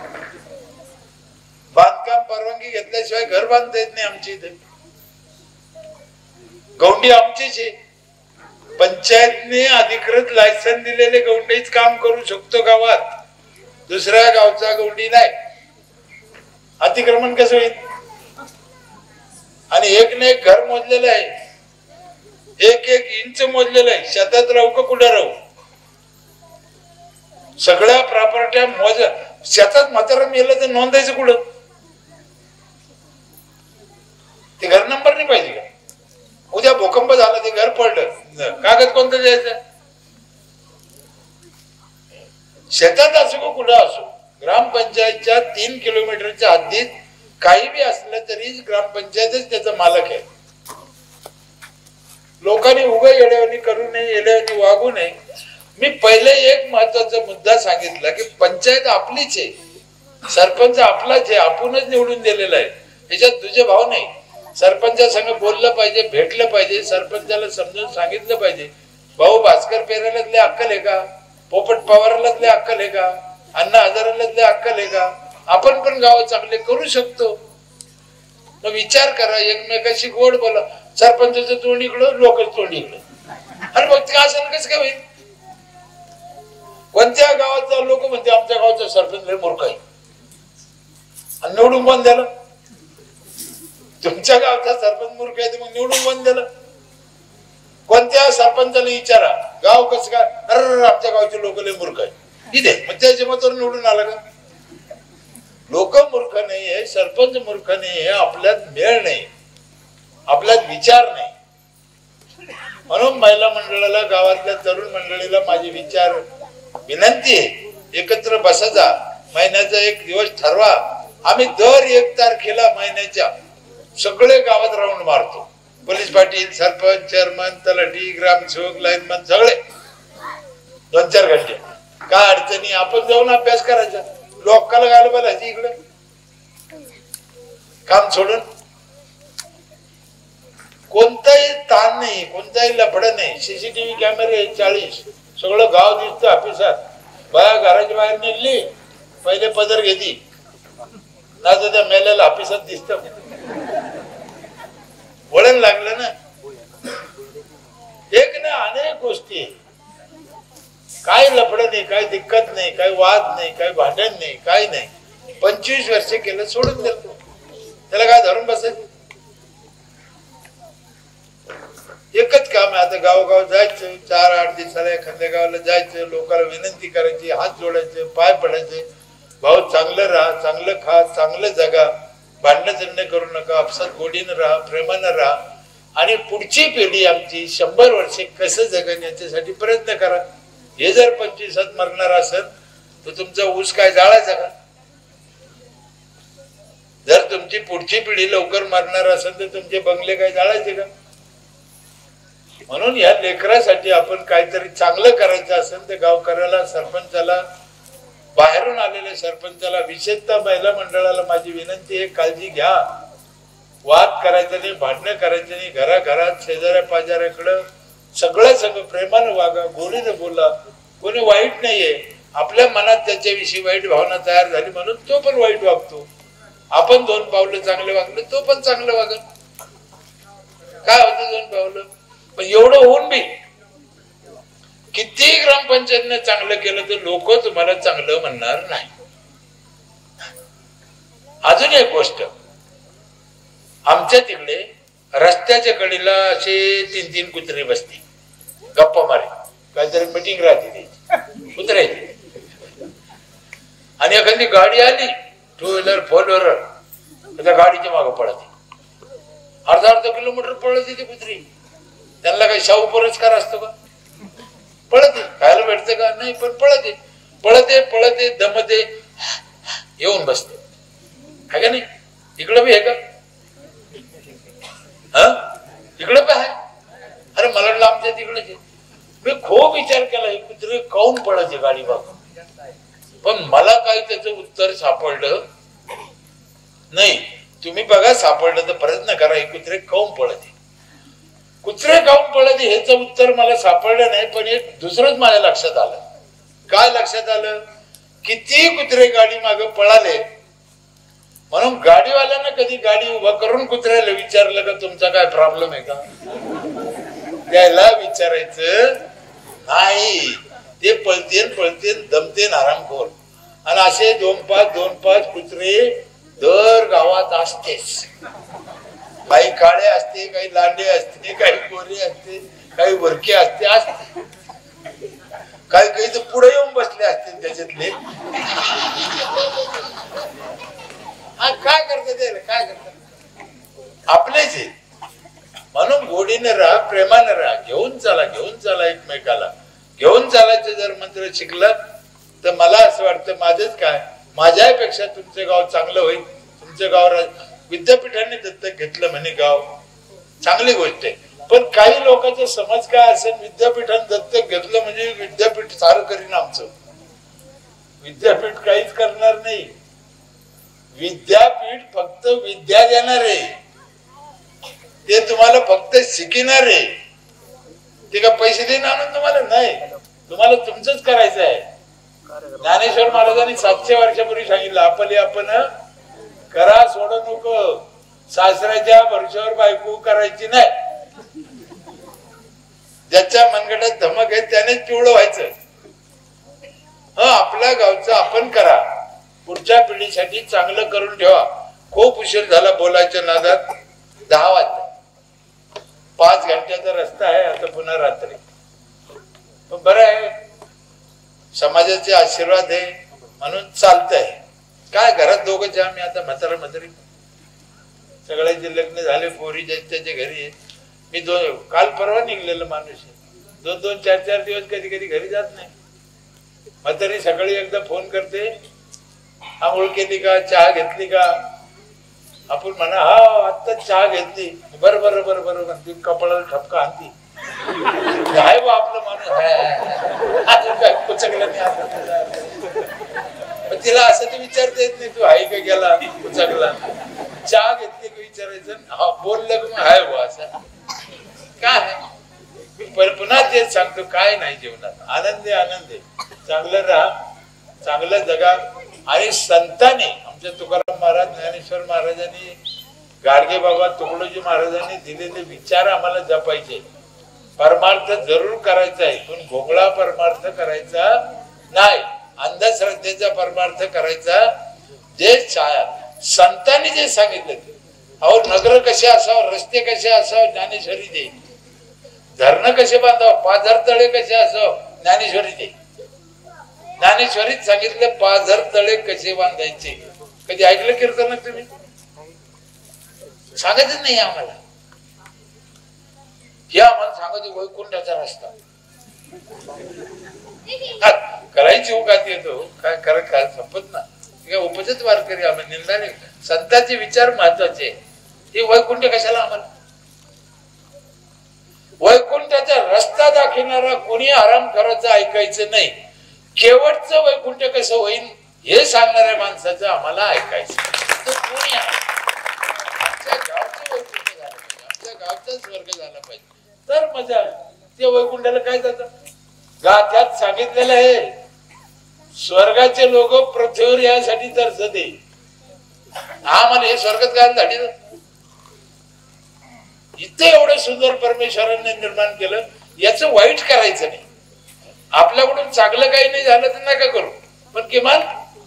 बांधकाम परवानगी घेतल्याशिवाय घर बांधता येत नाही आमच्या इथे. गौंडी आमचीच आहे. पंचायतने अधिकृत लायसन दिलेले गौंडीच काम करू शकतो गावात, दुसऱ्या गावचा गौंडी नाही. अतिक्रमण कसं होईल? आणि एक ना एक घर मोजलेलं आहे, एक एक इंच मोजलेलं आहे. शेतात राहू का कुठं राहू, सगळ्या प्रॉपर्ट्या मोज. शेतात म्हातारा मेलं तर नोंदायचं कुठं? ते घर नंबर नाही पाहिजे का? उद्या भूकंप झाला, ते घर पडलं, कागद कोणतं द्यायचं? शेतात असो का कुठं असो, ग्रामपंचायतच्या 3 किलोमीटरच्या हद्दीत काही बी असलं तरी ग्रामपंचायतच त्याचा मालक आहे. लोकांनी उगा येड्यावानी करू नये, येड्यावानी वागू नये. मी पहिले एक महत्वाचा मुद्दा सांगितला की पंचायत आपलीच आहे, सरपंच आपलाच आहे, आपणच निवडून दिलेला आहे. याच्यात तुझे भाव नाही. सरपंचासंग बोललं पाहिजे, भेटलं पाहिजे, सरपंचाला समजून सांगितलं पाहिजे. भाऊ भास्कर पेरायलाच लय अक्कल आहे का? पोपट पवारालाच लय अक्कल आहे का? अण्णा हजारालाच लय अक्कल आहे का? आपण पण गाव चांगले करू शकतो. मग विचार करा, एकमेकाशी गोड बोला. सरपंचाचं तोंड इकडं, लोकच तोंड इकडं. अरे मग ते असं कसं काय होईल? कोणत्या गावाचा लोक म्हणते आमच्या गावचा सरपंच लय मूर्ख आहे, आणि निवडून बंद झालं. तुमच्या गावचा सरपंच मूर्ख आहे मग निवडून बंद झालं. कोणत्या सरपंचाला विचारा गाव कसं काय, अरे आमच्या गावचे लोक लय मूर्ख आहे, इथे मग त्याच्या मतावर निवडून आला का? लोक मूर्ख नाहीये, सरपंच मूर्ख नाहीये, आपल्यात मेळ नाही, आपल्यात विचार नाही. म्हणून महिला मंडळाला, गावातल्या तरुण मंडळीला माझी विचार विनंती आहे, एकत्र बसायचा, महिन्याचा एक दिवस ठरवा. आम्ही दर 1 तारखेला महिन्याच्या सगळे गावात राऊंड मारतो. पोलीस पाटील, सरपंच, चेअरमन, तलाठी, ग्रामसेवक, लाईनमन सगळे 2-4 घंटे. काय अडचणी आपण जाऊन अभ्यास करायचा. लोकांना घाल बोलायची इकडे काम सोडून. कोणताही ताण नाही, कोणताही लफड नाही. सीसीटीव्ही कॅमेरे 40, सगळं गाव दिसतं ऑफिसात. बाया घराच्या बाहेर निघली पहिले पदर घेती, ना तर त्या मेल्याला ऑफिसात दिसत. वळण लागलं ना. एक ना अनेक गोष्टी, काय लफड नाही, काय दिक्कत नाही, काय वाद नाही, काय भांडण नाही, काय नाही. 25 वर्ष केलं, सोडून दिलं. त्याला काय धरून बसायचं? एकच काम आहे आता, गावोगाव जायचं, 4-8 दिवसाला एखाद्या गावाला जायचं, लोकांना विनंती करायची, हात जोडायचे, पाय पडायचे. भाऊ चांगलं राहा, चांगलं खा, चांगलं जगा, भांडणं चंडण करू नका, आपसात गोडीनं राहा, प्रेमानं राहा, आणि पुढची पिढी आमची 100 वर्षे कसं जगन याच्यासाठी प्रयत्न करा. हे जर 25 मरणार असेल तर तुमचा ऊस काय जाळायचा का? जर तुमची पुढची पिढी लवकर मरणार असेल तर तुमचे बंगले काय जाळायचे का? म्हणून या लेकरासाठी आपण काहीतरी चांगलं करायचं असेल तर गावकऱ्याला, सरपंचाला, बाहेरून आलेल्या सरपंचाला, विशेषतः महिला मंडळाला माझी विनंती आहे, काळजी घ्या. वाद करायचं नाही, भांडणं करायचं नाही. घराघरात, शेजाऱ्या पाजाऱ्याकडं सगळं सगळं प्रेमानं वागा, गोडीनं बोला. कोणी वाईट नाहीये. आपल्या मनात त्याच्याविषयी वाईट भावना तयार झाली म्हणून तो पण वाईट वागतो. आपण 2 पावलं चांगले वागले, तो पण चांगलं वागल. काय होतं 2 पावलं? पण एवढं होऊन बी किती ग्रामपंचायतने चांगलं केलं तर लोक तुम्हाला चांगलं म्हणणार नाही. अजून एक गोष्ट, आमच्या तिकडे रस्त्याच्या कडेला असे 3-3 कुत्रे बसते, गप्पा मारे, काहीतरी मीटिंग राहते त्याची कुत्र्याची. आणि एखादी गाडी आली 2 व्हीलर 4 व्हीलर, त्या गाडीच्या मागे पळते, अर्धा अर्धा किलोमीटर पळते ती कुत्री. त्यांना काही शाहू पुरस्कार असतो का? पळते, खायला भेटते का? नाही, पण पळते पळते पळते दमते, येऊन बसते. आहे का नाही? इकडं बी आहे का? हा, इकडं पण आहे. अरे मला वाटलं आमच्या तिकडेच आहे. मी खूप विचार केला हे कुत्रे काऊन पळायचे गाडी बघून, पण मला काही त्याचं उत्तर सापडलं नाही. तुम्ही बघा, सापडलं तर प्रयत्न करा, हे कुत्रे काऊन पळायचे, कुत्रे काऊन पळायचे ह्याचं उत्तर मला सापडलं नाही. पण एक दुसरंच माझ्या लक्षात आलं. काय लक्षात आलं? किती कुत्रे गाडी मागे पळाले, म्हणून गाडीवाल्यांना कधी गाडी उभा करून कुत्र्याला विचारलं का तुमचा काय प्रॉब्लेम आहे का? त्याला विचारायचं नाही. ते पळतेन पळतेन दमतेन आरामखोर. आणि असे 2-5 कुत्रे दर गावात असतेच. काही काळे असते, काही लांडे असते, काही गोरे असते, काही वरके असते, काही काही तर पुढे येऊन बसले असते त्याच्यातले. काय करतात ते? काय करतात? आपलेच आहे. म्हणून गोडीने राहा, प्रेमाने राहा, घेऊन चाला एकमेकाला. घेऊन चालायचं जर मंत्र शिकलं तर मला असं वाटतं माझंच काय, माझ्यापेक्षा तुमचं गाव चांगलं होईल. तुमचं गाव विद्यापीठाने दत्तक घेतलं म्हणे गाव, चांगली गोष्ट आहे. पण काही लोकांचा समज काय असेल, विद्यापीठाने दत्तक घेतलं म्हणजे विद्यापीठ सारं करीन आमचं. विद्यापीठ काहीच करणार नाही. विद्यापीठ फक्त विद्या देणार आहे, ते तुम्हाला फक्त शिकणार आहे. ते का पैसे देणार आणून तुम्हाला नाही, तुम्हाला तुमचंच करायचं आहे. ज्ञानेश्वर महाराजांनी 700 वर्षापूर्वी सांगितलं, आपण करा, सोडू नको. सासऱ्याच्या भरशावर बायको करायची नाही. ज्याच्या मनगटात धमक आहे त्यानेच पिवळं व्हायचं. आपल्या गावचं आपण करा, पुढच्या पिढीसाठी चांगलं करून ठेवा. खूप उशीर झाला बोलायच्या नादात. 10 वाजता, 5 घंट्याचा रस्ता आहे. आता पुन्हा रात्री. पण बरं आहे, समाजाचे आशीर्वाद आहे म्हणून चालतंय. काय घरात दोघंच आम्ही आता, म्हातारा म्हातारी सगळ्याचे लग्न झाले, पोरी त्याच्या घरी आहे. मी काल परवा निघलेलं माणूस आहे. 2-2, 4-4 दिवस कधी कधी घरी जात नाही. म्हातारी सकाळी एकदा फोन करते, आंघोळ केली का, चहा घेतली का? आपण म्हणा हा आता चहा घेतली. बरं बरं बरं बरं म्हणते, कपाळाला ठपका आणती. आहे बा आपलं माणूस, काय कुचकलं नाही आता. तिला असं ते विचारता येत नाही, तू आहे का गेला कुचकला, चहा घेतली का विचारायचं. हा बोललं का मग आहे बा असं. काय मी पुन्हा तेच सांगतो, काय नाही जीवनात. आनंद आहे, चांगलं राहा, चांगलं जगा. आणि संतांनी, आमच्या तुकाराम महाराज, ज्ञानेश्वर महाराजांनी, गाडगे बाबा, तुकडोजी महाराजांनी दिलेले विचार आम्हाला जपायचे. परमार्थ जरूर करायचा आहे, पण भोगळा परमार्थ करायचा नाही. अंधश्रद्धेचा परमार्थ करायचा. जे संतांनी जे सांगितलं, अहो नगर कसे असावं, रस्ते कसे असावं, ज्ञानेश्वरी दे. धरणं कसे बांधावं, पाझर तळे कसे असावं, ज्ञानेश्वरी दे. ज्ञानेश्वरीत सांगितले पाझर तळे कसे बांधायचे. कधी ऐकलं कीर्तन तुम्ही? सांगायचं नाही आम्हाला. हे आम्हाला सांगायचं वैकुंठाचा रस्ता. करायची उगाच येतो, काय करत काय संपत ना. उपजत वारकरी आम्ही निंदाने. संतांचे विचार महत्वाचे. हे वैकुंठ कशाला आम्हाला? वैकुंठाचा रस्ता दाखवणारा कोणी आराम करायचं ऐकायचं नाही. केवटचं वैकुंठ कसं होईल हे सांगणाऱ्या माणसाचं आम्हाला ऐकायचं. कोणी आमच्या गावचं वैकुंठ झालं पाहिजे, आमच्या गावचा स्वर्ग झाला पाहिजे, तर मजा. ते वैकुंठाला काय जातं? गाथ्यात सांगितलेलं आहे, स्वर्गाचे लोक पृथ्वीवर यासाठी तरसते. आम्हाला हे स्वर्गात काय झाली? इथे एवढं सुंदर परमेश्वराने निर्माण केलं, याचं वाईट करायचं नाही. आपल्याकडून चांगलं काही नाही झालं तर नका करू, पण किमान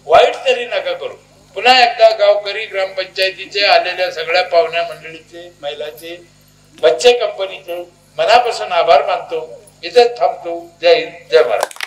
वाईट तरी नका करू. पुन्हा एकदा गावकरी, ग्रामपंचायतीचे, आलेल्या सगळ्या पाहुण्या मंडळीचे, महिलाचे, बच्चे कंपनीचे मनापासून आभार मानतो. इथेच थांबतो. जय हिंद, जय महाराज.